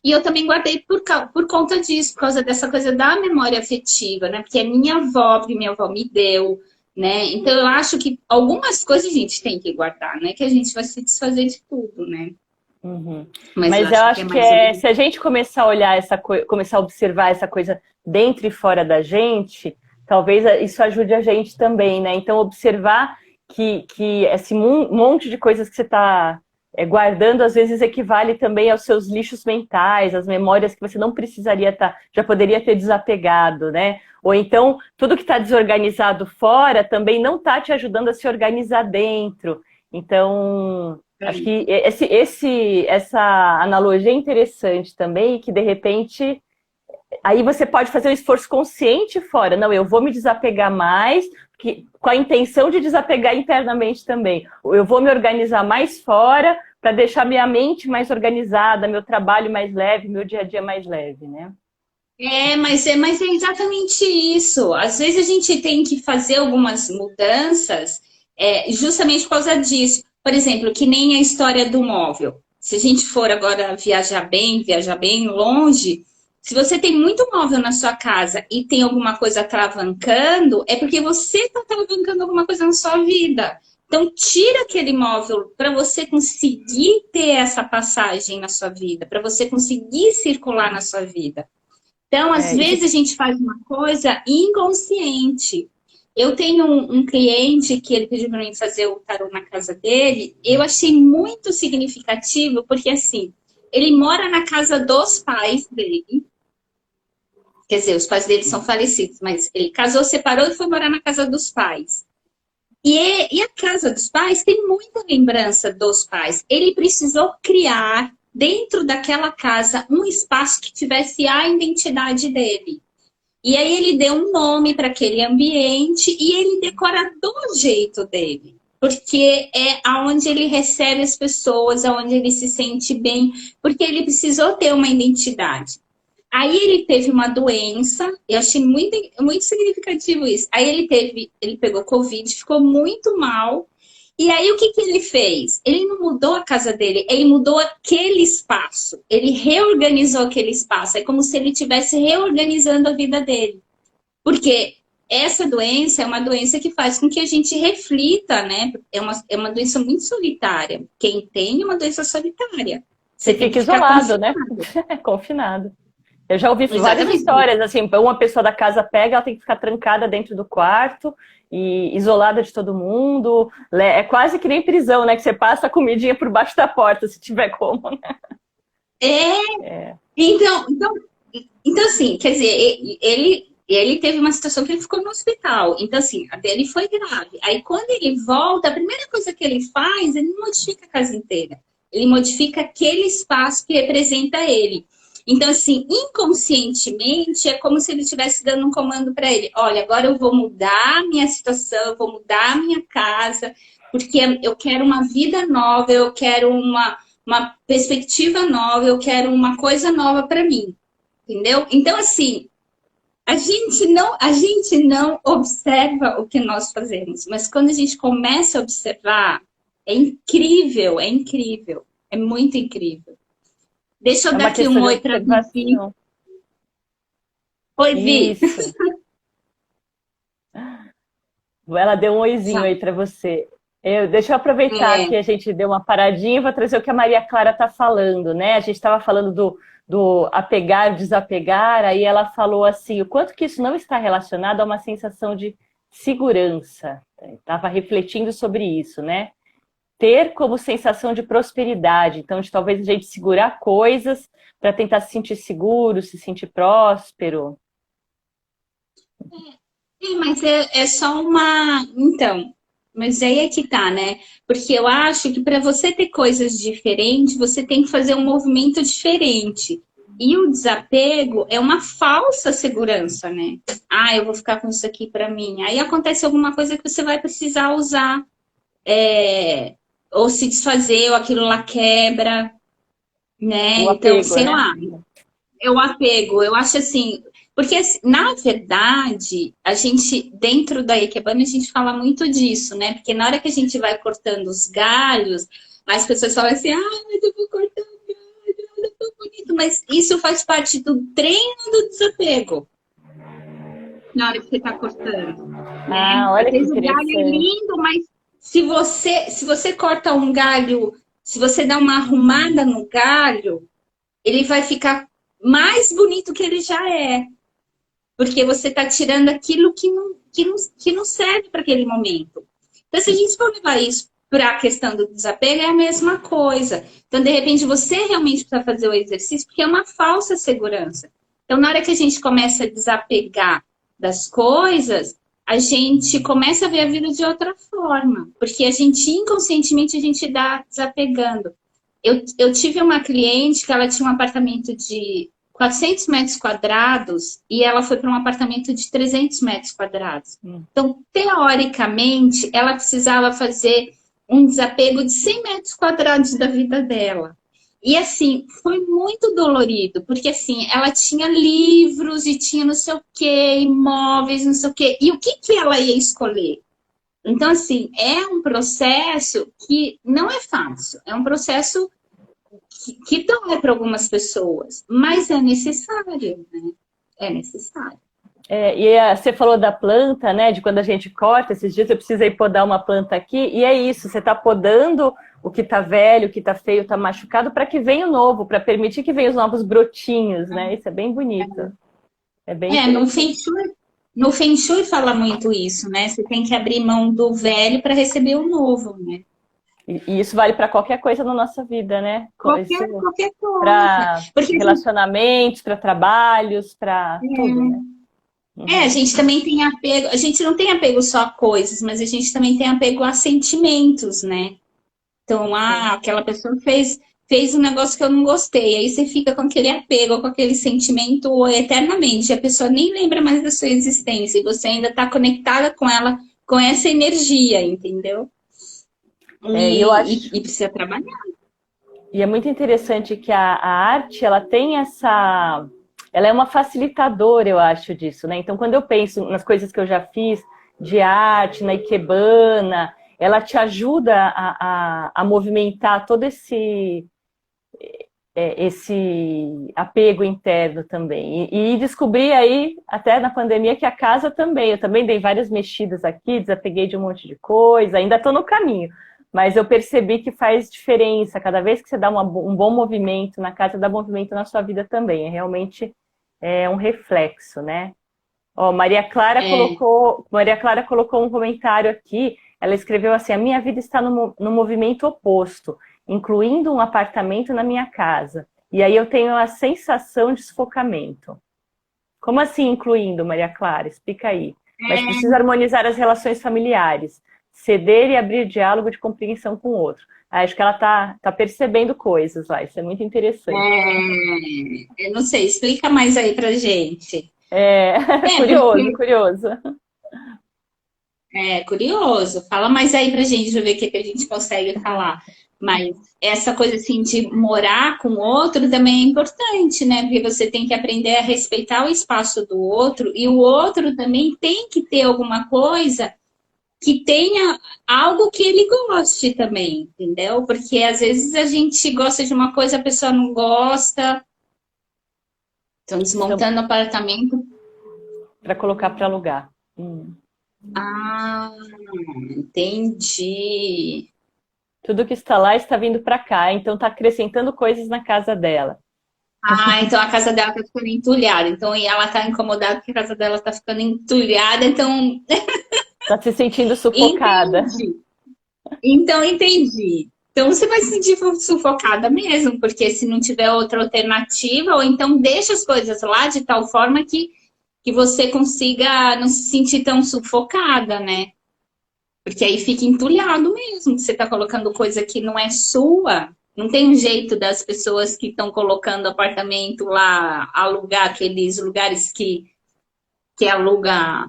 e eu também guardei por conta disso, por causa dessa coisa da memória afetiva, né? Porque é minha avó me deu, né? Então eu acho que algumas coisas a gente tem que guardar, não é que a gente vai se desfazer de tudo, né? Uhum. Mas eu Mas eu acho que é acho que mais ou é, menos. se a gente começar a olhar essa coisa, começar a observar essa coisa dentro e fora da gente, talvez isso ajude a gente também, né? Então, observar que esse monte de coisas que você está guardando, às vezes equivale também aos seus lixos mentais, às memórias que você não precisaria estar, já poderia ter desapegado, né? Ou então, tudo que está desorganizado fora também não está te ajudando a se organizar dentro. Então, acho que essa analogia é interessante também, que de repente aí você pode fazer um esforço consciente fora. Não, eu vou me desapegar mais, com a intenção de desapegar internamente também. Eu vou me organizar mais fora para deixar minha mente mais organizada, meu trabalho mais leve, meu dia a dia mais leve, né? Mas é exatamente isso. Às vezes a gente tem que fazer algumas mudanças justamente por causa disso. Por exemplo, que nem a história do móvel. Se a gente for agora viajar bem longe, se você tem muito móvel na sua casa e tem alguma coisa travancando, é porque você está travancando alguma coisa na sua vida. Então, tira aquele móvel para você conseguir ter essa passagem na sua vida, para você conseguir circular na sua vida. Então, às Isso. vezes a gente faz uma coisa inconsciente. Eu tenho um cliente que ele pediu para mim fazer o tarô na casa dele. Eu achei muito significativo, porque assim, ele mora na casa dos pais dele. Quer dizer, os pais dele são falecidos, mas ele casou, separou e foi morar na casa dos pais. E a casa dos pais tem muita lembrança dos pais. Ele precisou criar, dentro daquela casa, um espaço que tivesse a identidade dele. E aí ele deu um nome para aquele ambiente e ele decora do jeito dele. Porque é aonde ele recebe as pessoas, aonde ele se sente bem, porque ele precisou ter uma identidade. Aí ele teve uma doença, eu achei muito significativo isso. Aí ele pegou Covid, ficou muito mal. E aí o que ele fez? Ele não mudou a casa dele, ele mudou aquele espaço. Ele reorganizou aquele espaço. É como se ele estivesse reorganizando a vida dele. Porque essa doença é uma doença que faz com que a gente reflita, né? É uma doença muito solitária. Quem tem é uma doença solitária. Você Você tem fica que ficar isolado, né? confinado. Confinado. Eu já ouvi várias Exatamente. histórias, assim, uma pessoa da casa pega, ela tem que ficar trancada dentro do quarto e isolada de todo mundo. É quase que nem prisão, né? Que você passa a comidinha por baixo da porta, se tiver como, né? É, É. então, assim, quer dizer, ele teve uma situação que ele ficou no hospital. Então, assim, a dele foi grave. Aí, quando ele volta, a primeira coisa que ele faz, ele não modifica a casa inteira. Ele modifica aquele espaço que representa ele. Então, assim, inconscientemente, é como se ele estivesse dando um comando para ele. Olha, agora eu vou mudar a minha situação, eu vou mudar a minha casa, porque eu quero uma vida nova, eu quero uma perspectiva nova, eu quero uma coisa nova para mim. Entendeu? Então, assim, a gente não observa o que nós fazemos, mas quando a gente começa a observar, é incrível, é muito incrível. Deixa eu É dar uma aqui questão um de oi para Vivi. observação. Oi, Vi. Isso. Ela deu um oizinho Já. aí para você. Deixa eu aproveitar É, que a gente deu uma paradinha e vou trazer o que a Maria Clara está falando, né? A gente estava falando do apegar, desapegar, aí ela falou assim, o quanto que isso não está relacionado a uma sensação de segurança. Estava refletindo sobre isso, né? Ter como sensação de prosperidade, então de talvez a gente segurar coisas para tentar se sentir seguro, se sentir próspero. mas é só uma. Então, mas aí é que tá, né? Porque eu acho que para você ter coisas diferentes, você tem que fazer um movimento diferente. E o desapego é uma falsa segurança, né? Ah, eu vou ficar com isso aqui para mim. Aí acontece alguma coisa que você vai precisar usar. ou se desfazer, ou aquilo lá quebra, né? O Então, apego, sei né? lá, é o apego. Eu acho assim, porque assim, na verdade, a gente, dentro da Ikebana, a gente fala muito disso, né? Porque na hora que a gente vai cortando os galhos, as pessoas falam assim, mas eu vou cortar um galho, olha tão bonito. Mas isso faz parte do treino do desapego, na hora que você está cortando, né? Ah, Às olha que vezes o galho é interessante. lindo, mas se você corta um galho, se você dá uma arrumada no galho, ele vai ficar mais bonito que ele já é. Porque você está tirando aquilo que não serve para aquele momento. Então, se a gente for levar isso para a questão do desapego, é a mesma coisa. Então, de repente, você realmente precisa fazer o exercício, porque é uma falsa segurança. Então, na hora que a gente começa a desapegar das coisas, a gente começa a ver a vida de outra forma. Porque a gente, inconscientemente, a gente dá desapegando. Eu tive uma cliente que ela tinha um apartamento de 400 metros quadrados e ela foi para um apartamento de 300 metros quadrados. Hum. Então, teoricamente, ela precisava fazer um desapego de 100 metros quadrados da vida dela. E assim, foi muito dolorido, porque assim, ela tinha livros e tinha não sei o que, imóveis, não sei o que. E o que ela ia escolher? Então, assim, é um processo que não é fácil. É um processo que dói para algumas pessoas, mas é necessário, né? É necessário. Você falou da planta, né? De quando a gente corta, esses dias eu precisei podar uma planta aqui, e é isso, você está podando o que está velho, o que está feio, está machucado, para que venha o novo, para permitir que venham os novos brotinhos, né? Isso é bem bonito. É bem No interessante. Feng Shui, no Feng Shui fala muito isso, né? Você tem que abrir mão do velho para receber o novo, né? E isso vale para qualquer coisa na nossa vida, né? Isso Qualquer coisa. para Porque relacionamentos, para trabalhos, para tudo, né? a Uhum. gente também tem apego, a gente não tem apego só a coisas, mas a gente também tem apego a sentimentos, né? Então, Sim. aquela pessoa fez um negócio que eu não gostei. Aí você fica com aquele apego, com aquele sentimento eternamente. A pessoa nem lembra mais da sua existência. E você ainda está conectada com ela, com essa energia, entendeu? E eu acho. E precisa trabalhar. E é muito interessante que a arte, ela tem essa... Ela é uma facilitadora, eu acho, disso, né? Então, quando eu penso nas coisas que eu já fiz de arte, na Ikebana, ela te ajuda a movimentar todo esse apego interno também. E descobri aí, até na pandemia, que a casa também. Eu também dei várias mexidas aqui, desapeguei de um monte de coisa, ainda estou no caminho. Mas eu percebi que faz diferença. Cada vez que você dá um bom movimento na casa, dá movimento na sua vida também. É realmente um reflexo, né? Ó, É, Maria Clara colocou um comentário aqui. Ela escreveu assim: a minha vida está no movimento oposto, incluindo um apartamento na minha casa. E aí eu tenho a sensação de sufocamento. Como assim incluindo, Maria Clara? Explica aí. Mas precisa harmonizar as relações familiares, ceder e abrir diálogo de compreensão com o outro. Acho que ela tá percebendo coisas lá, isso é muito interessante. eu não sei, explica mais aí pra gente. É, curioso, Porque curioso. é curioso. Fala mais aí pra gente, deixa eu ver o que que a gente consegue falar. Mas essa coisa assim de morar com o outro também é importante, né? Porque você tem que aprender a respeitar o espaço do outro e o outro também tem que ter alguma coisa que tenha algo que ele goste também, entendeu? Porque às vezes a gente gosta de uma coisa, a pessoa não gosta. Estão Então, desmontando o apartamento. para colocar para alugar. Ah, entendi. Tudo que está lá está vindo para cá, então está acrescentando coisas na casa dela. Então a casa dela tá ficando entulhada. Então, e ela tá incomodada porque a casa dela tá ficando entulhada. Então, Está se sentindo sufocada. entendi. Então, entendi. Então, você vai se sentir sufocada mesmo, porque se não tiver outra alternativa, ou então deixa as coisas lá de tal forma que você consiga não se sentir tão sufocada, né? Porque aí fica entulhado mesmo, que você tá colocando coisa que não é sua. Não tem um jeito das pessoas que estão colocando apartamento lá, alugar aqueles lugares que aluga.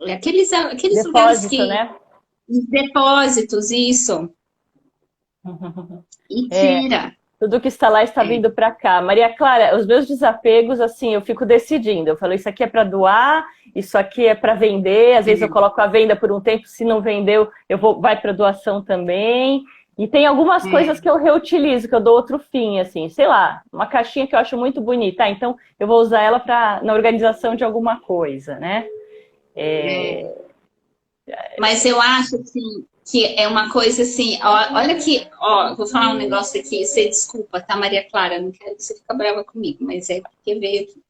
Aqueles lugares Depósito, que. né? Os depósitos, isso. E É, tira. tudo que está lá está É, vindo para cá. Maria Clara, os meus desapegos, assim, eu fico decidindo. Eu falo, isso aqui é para doar, isso aqui é para vender. Às vezes eu é, coloco a venda por um tempo, se não vendeu, vai para doação também. E tem algumas coisas é, que eu reutilizo, que eu dou outro fim, assim, sei lá, uma caixinha que eu acho muito bonita. Então eu vou usar ela na organização de alguma coisa, né? é. Mas eu acho assim, que é uma coisa assim, olha que, ó, vou falar um negócio aqui, você desculpa, tá, Maria Clara? Não quero que você fique brava comigo, mas é porque veio aqui.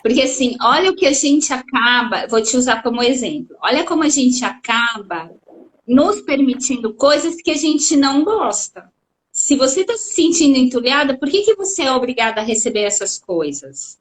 Porque assim, olha o que a gente acaba, vou te usar como exemplo. Olha como a gente acaba nos permitindo coisas que a gente não gosta. Se você está se sentindo entulhada, por que, que você é obrigada a receber essas coisas?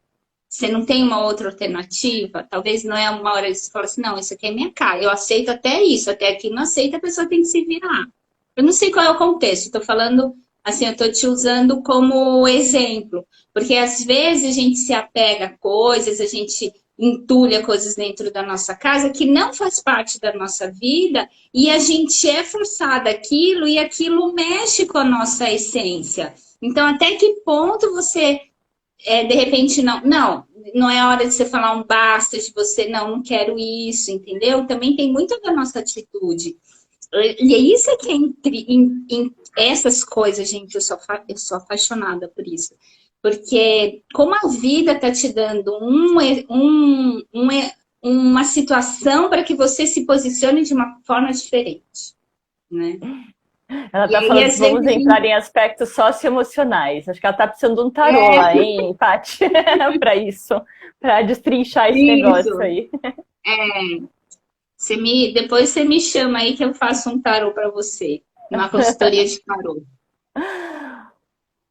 Você não tem uma outra alternativa? Talvez não é uma hora de você falar assim, não, isso aqui é minha cara, eu aceito até isso, até aqui não aceita, a pessoa tem que se virar. Eu não sei qual é o contexto, estou falando assim, eu estou te usando como exemplo, porque às vezes a gente se apega a coisas, a gente entulha coisas dentro da nossa casa que não faz parte da nossa vida e a gente é forçada aquilo e aquilo mexe com a nossa essência. Então, até que ponto você de repente não é hora de você falar um basta, de você não quero isso, entendeu? Também tem muito da nossa atitude. E é isso que é em essas coisas, gente, eu sou apaixonada por isso. Porque como a vida tá te dando uma situação para que você se posicione de uma forma diferente, né? Ela E está aí, falando que às vezes, vamos a entrar gente... em aspectos socioemocionais. Acho que ela está precisando de um tarô É, lá, hein, Paty? Para isso, para destrinchar esse negócio isso. aí. Depois você me chama aí que eu faço um tarô para você, uma consultoria de tarô.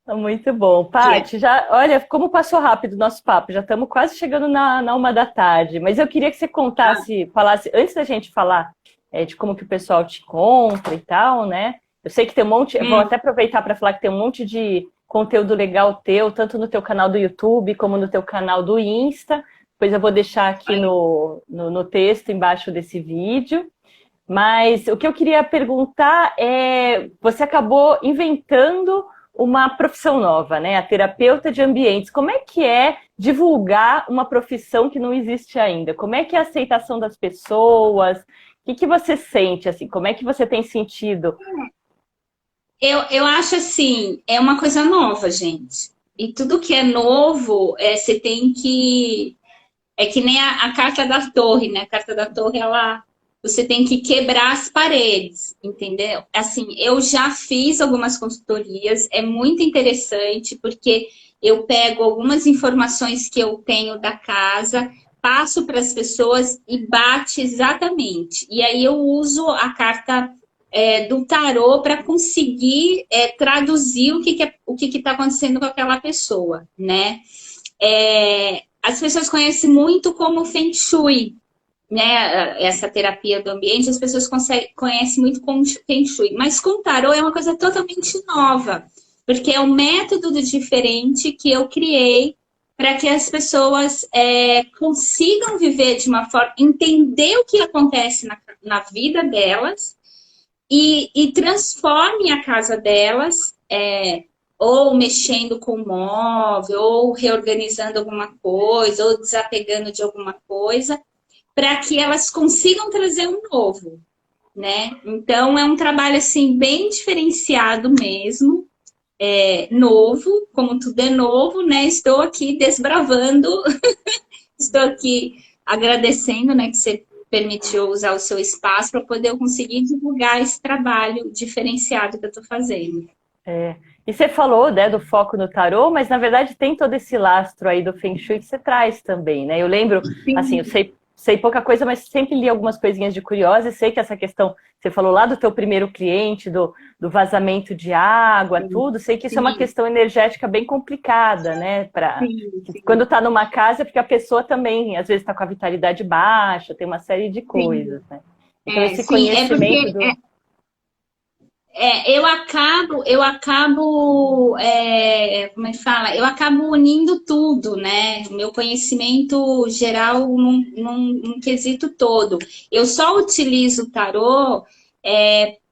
Muito bom. Que é, Paty, já, olha, como passou rápido o nosso papo, já estamos quase chegando na 1 da tarde, mas eu queria que você ah, contasse, falasse, antes da gente falar de como que o pessoal te encontra e tal, né? Eu sei que tem um monte, eu vou hum, até aproveitar para falar que tem um monte de conteúdo legal teu, tanto no teu canal do YouTube como no teu canal do Insta. Depois eu vou deixar aqui no texto embaixo desse vídeo. Mas o que eu queria perguntar é: você acabou inventando uma profissão nova, né? A terapeuta de ambientes. Como é que é divulgar uma profissão que não existe ainda? Como é que é a aceitação das pessoas? O que você sente, assim? Como é que você tem sentido? eu acho assim, é uma coisa nova, gente. E tudo que é novo, você tem que. É que nem a carta da torre, né? A carta da torre, ela. Você tem que quebrar as paredes, entendeu? Assim, eu já fiz algumas consultorias, é muito interessante, porque eu pego algumas informações que eu tenho da casa, passo para as pessoas e bate exatamente. E aí eu uso a carta do tarô para conseguir traduzir o que está acontecendo com aquela pessoa, né? As pessoas conhecem muito como Feng Shui, né? Essa terapia do ambiente, as pessoas conhecem muito como Feng Shui, mas com tarô é uma coisa totalmente nova, porque é um método diferente que eu criei para que as pessoas consigam viver de uma forma, entender o que acontece na vida delas e transforme a casa delas, ou mexendo com o móvel, ou reorganizando alguma coisa, ou desapegando de alguma coisa, para que elas consigam trazer um novo, né? Então é um trabalho assim bem diferenciado mesmo, novo, como tudo é novo, né? Estou aqui desbravando, estou aqui agradecendo, né, que você permitiu usar o seu espaço para poder eu conseguir divulgar esse trabalho diferenciado que eu estou fazendo. É, e você falou, né, do foco no tarô, mas na verdade tem todo esse lastro aí do Feng Shui que você traz também, né? Eu lembro, assim, eu Sim, sei pouca coisa, mas sempre li algumas coisinhas de curiosa e sei que essa questão, você falou lá do teu primeiro cliente, do vazamento de água, tudo, sei que isso é uma sim, questão energética bem complicada, né? sim, Quando sim, tá numa casa é porque a pessoa também, às vezes, está com a vitalidade baixa, tem uma série de sim. coisas, né? Então, esse Sim, é conhecimento porque do. como é que fala? Eu acabo unindo tudo, né? O meu conhecimento geral num quesito todo. Eu só utilizo o tarô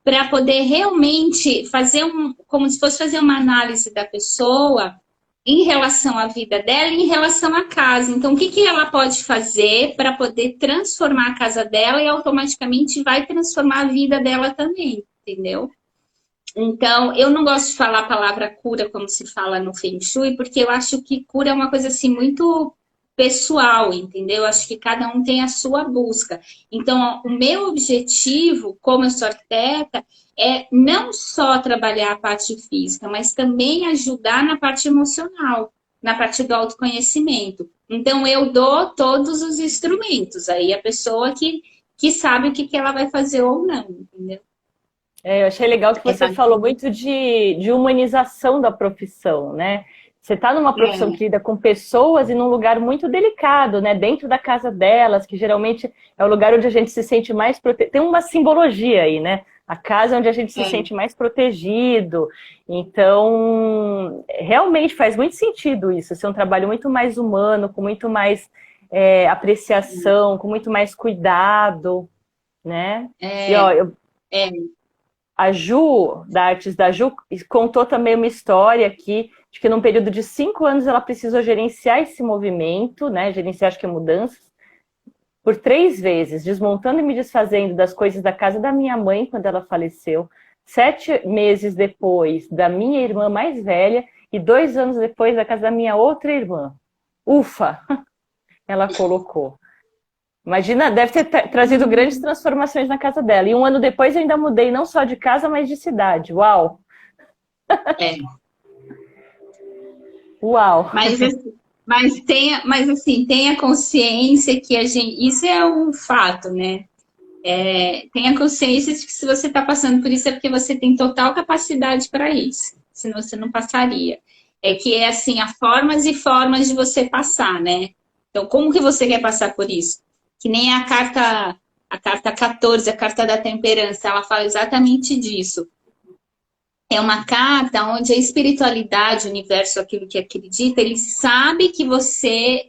para poder realmente fazer como se fosse fazer uma análise da pessoa em relação à vida dela e em relação à casa. Então, o que, que ela pode fazer para poder transformar a casa dela e automaticamente vai transformar a vida dela também, entendeu? Então, eu não gosto de falar a palavra cura como se fala no Feng Shui, porque eu acho que cura é uma coisa assim muito pessoal, entendeu? Eu acho que cada um tem a sua busca. Então, o meu objetivo, como eu sou arquiteta, é não só trabalhar a parte física, mas também ajudar na parte emocional, na parte do autoconhecimento. Então, eu dou todos os instrumentos, aí a pessoa que sabe o que, que ela vai fazer ou não, entendeu? Eu achei legal que você falou muito de humanização da profissão, né? Você está numa profissão que lida com pessoas e num lugar muito delicado, né? Dentro da casa delas, que geralmente é o lugar onde a gente se sente mais protegido. Tem uma simbologia aí, né? A casa é onde a gente se sente mais protegido. Então, realmente faz muito sentido isso. Ser um trabalho muito mais humano, com muito mais apreciação, com muito mais cuidado, né? E, ó, a Ju, da Artes da Ju, contou também uma história aqui de que num período de 5 anos ela precisou gerenciar esse movimento, né? Gerenciar, acho que mudanças, por 3 vezes, desmontando e me desfazendo das coisas da casa da minha mãe quando ela faleceu, 7 meses depois da minha irmã mais velha e 2 anos depois da casa da minha outra irmã. Ufa! Ela colocou. Imagina, deve ter trazido grandes transformações na casa dela. E 1 ano depois eu ainda mudei não só de casa, mas de cidade. Uau! Uau! Mas assim, tenha consciência que a gente. Isso é um fato, né? Tenha consciência de que se você está passando por isso é porque você tem total capacidade para isso. Senão você não passaria. É que é assim, há formas e formas de você passar, né? Então, como que você quer passar por isso? Que nem a carta 14, a carta da temperança, ela fala exatamente disso. É uma carta onde a espiritualidade, o universo, aquilo que acredita, ele sabe que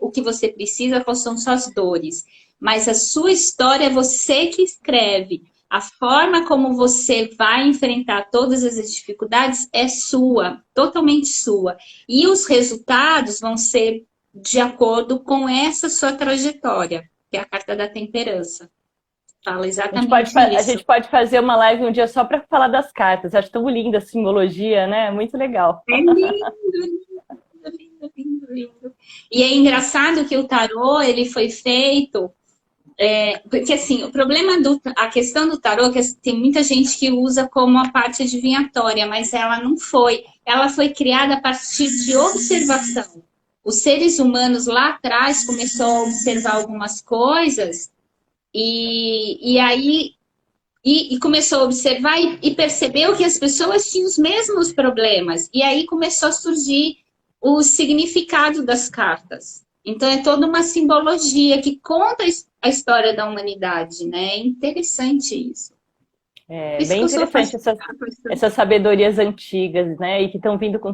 o que você precisa, quais são suas dores. Mas a sua história é você que escreve. A forma como você vai enfrentar todas as dificuldades é sua, totalmente sua. E os resultados vão ser de acordo com essa sua trajetória, que é a carta da temperança. Fala exatamente isso. A gente pode fazer uma live um dia só para falar das cartas. Acho tão linda a simbologia, né? Muito legal. É lindo. E é engraçado que o tarô, ele foi feito... porque assim, a questão do tarô, que tem muita gente que usa como a parte adivinhatória, mas ela não foi. Ela foi criada a partir de observação. Os seres humanos lá atrás começou a observar algumas coisas e aí começou a observar e percebeu que as pessoas tinham os mesmos problemas. E aí começou a surgir o significado das cartas. Então é toda uma simbologia que conta a história da humanidade, né? É interessante isso. É bem interessante essas sabedorias antigas, né? E que estão vindo com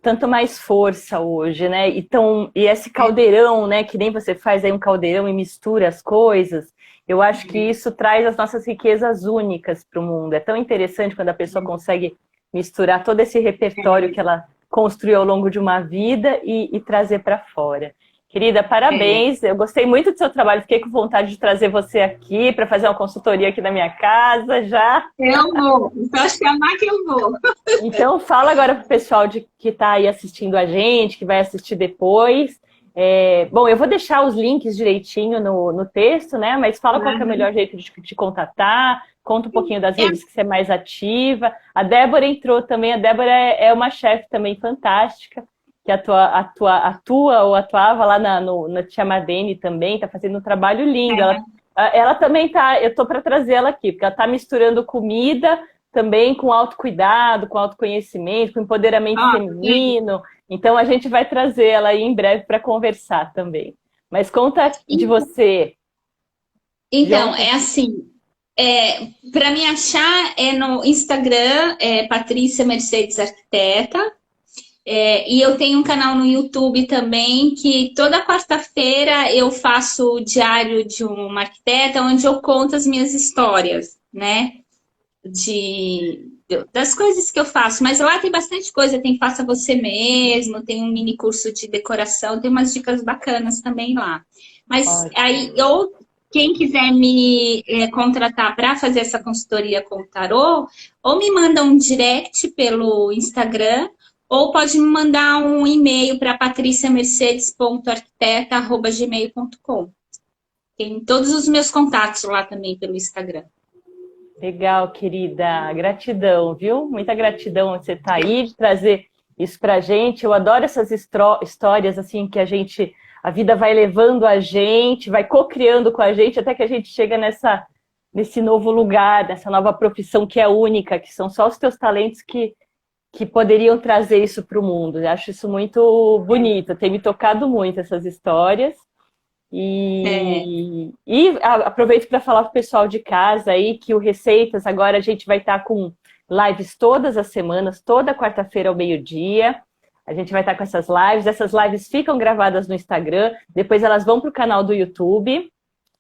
tanto mais força hoje, né? E esse caldeirão, né? Que nem você faz aí um caldeirão e mistura as coisas. Eu acho que isso traz as nossas riquezas únicas para o mundo. É tão interessante quando a pessoa consegue misturar todo esse repertório que ela construiu ao longo de uma vida e trazer para fora. Querida, parabéns. Eu gostei muito do seu trabalho. Fiquei com vontade de trazer você aqui para fazer uma consultoria aqui na minha casa já. Eu vou. Então, chamar que eu vou. Então, fala agora para o pessoal que está aí assistindo a gente, que vai assistir depois. Bom, eu vou deixar os links direitinho no texto, né? Mas fala qual que é o melhor jeito de te contatar. Conta um pouquinho das redes que você é mais ativa. A Débora entrou também. A Débora é uma chefe também fantástica, que atua ou atuava lá na Tia Madene também, está fazendo um trabalho lindo. Ela também tá, eu tô para trazer ela aqui, porque ela está misturando comida também com autocuidado, com autoconhecimento, com empoderamento feminino. Então a gente vai trazer ela aí em breve para conversar também. Mas conta de você. Então, é assim, para me achar no Instagram, Patrícia Mercedes Arquiteta. E eu tenho um canal no YouTube também, que toda quarta-feira eu faço o diário de uma arquiteta, onde eu conto as minhas histórias, né? Das coisas que eu faço. Mas lá tem bastante coisa, tem Faça Você Mesmo, tem um mini curso de decoração, tem umas dicas bacanas também lá. Mas aí, Ótimo. quem quiser me contratar para fazer essa consultoria com o tarô, ou me manda um direct pelo Instagram, ou pode me mandar um e-mail para patriciamercedes.arquiteta@gmail.com. Tem todos os meus contatos lá também pelo Instagram. Legal, querida. Gratidão, viu? Muita gratidão de você estar aí, de trazer isso pra gente. Eu adoro essas histórias, assim, que a vida vai levando a gente, vai co-criando com a gente, até que a gente chega nesse novo lugar, nessa nova profissão que é única, que são só os teus talentos que poderiam trazer isso para o mundo. Eu acho isso muito bonito, tem me tocado muito essas histórias. Aproveito para falar para o pessoal de casa aí que o Receitas agora a gente vai estar com lives todas as semanas, toda quarta-feira ao meio-dia. A gente vai estar com essas lives. Essas lives ficam gravadas no Instagram, depois elas vão para o canal do YouTube.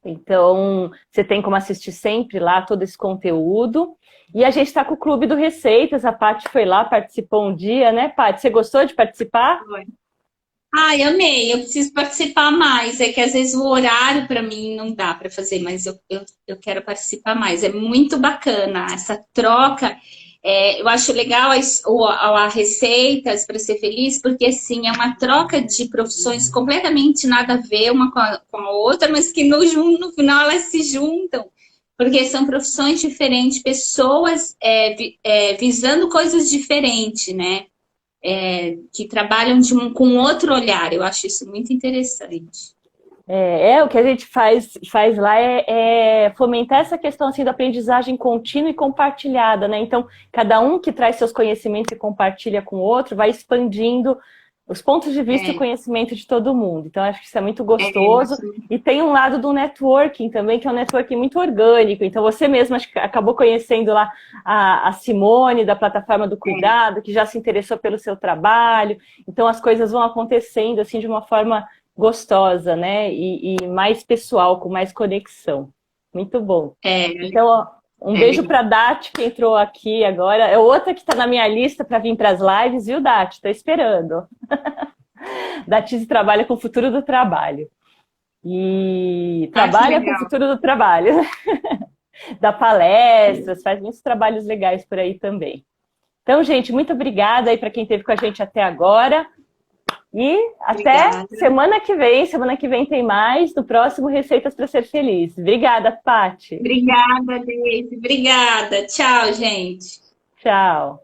Então, você tem como assistir sempre lá todo esse conteúdo. E a gente está com o Clube do Receitas. A Paty foi lá, participou um dia, né, Paty? Você gostou de participar? Ai, amei. Eu preciso participar mais. É que às vezes o horário para mim não dá para fazer, mas eu quero participar mais. É muito bacana essa troca. Eu acho legal a Receitas para ser feliz, porque assim, é uma troca de profissões completamente nada a ver uma com a outra, mas que no final elas se juntam. Porque são profissões diferentes, pessoas visando coisas diferentes, né? Que trabalham com outro olhar. Eu acho isso muito interessante. O que a gente faz lá é fomentar essa questão assim, da aprendizagem contínua e compartilhada, né? Então, cada um que traz seus conhecimentos e compartilha com o outro vai expandindo os pontos de vista e o conhecimento de todo mundo. Então, acho que isso é muito gostoso. E tem um lado do networking também, que é um networking muito orgânico. Então, você mesma acho que acabou conhecendo lá a Simone, da Plataforma do Cuidado, que já se interessou pelo seu trabalho. Então, as coisas vão acontecendo assim de uma forma gostosa, né? E mais pessoal, com mais conexão. Muito bom. Então, ó, um beijo para a Dati, que entrou aqui agora. É outra que está na minha lista para vir para as lives, viu, Dati? Estou esperando. Dati trabalha com o futuro do trabalho. E trabalha com o futuro do trabalho. Dá palestras, faz muitos trabalhos legais por aí também. Então, gente, muito obrigada aí para quem esteve com a gente até agora. E até semana que vem. Semana que vem tem mais. No próximo, Receitas para Ser Feliz. Obrigada, Paty. Obrigada, Deise. Obrigada. Tchau, gente. Tchau.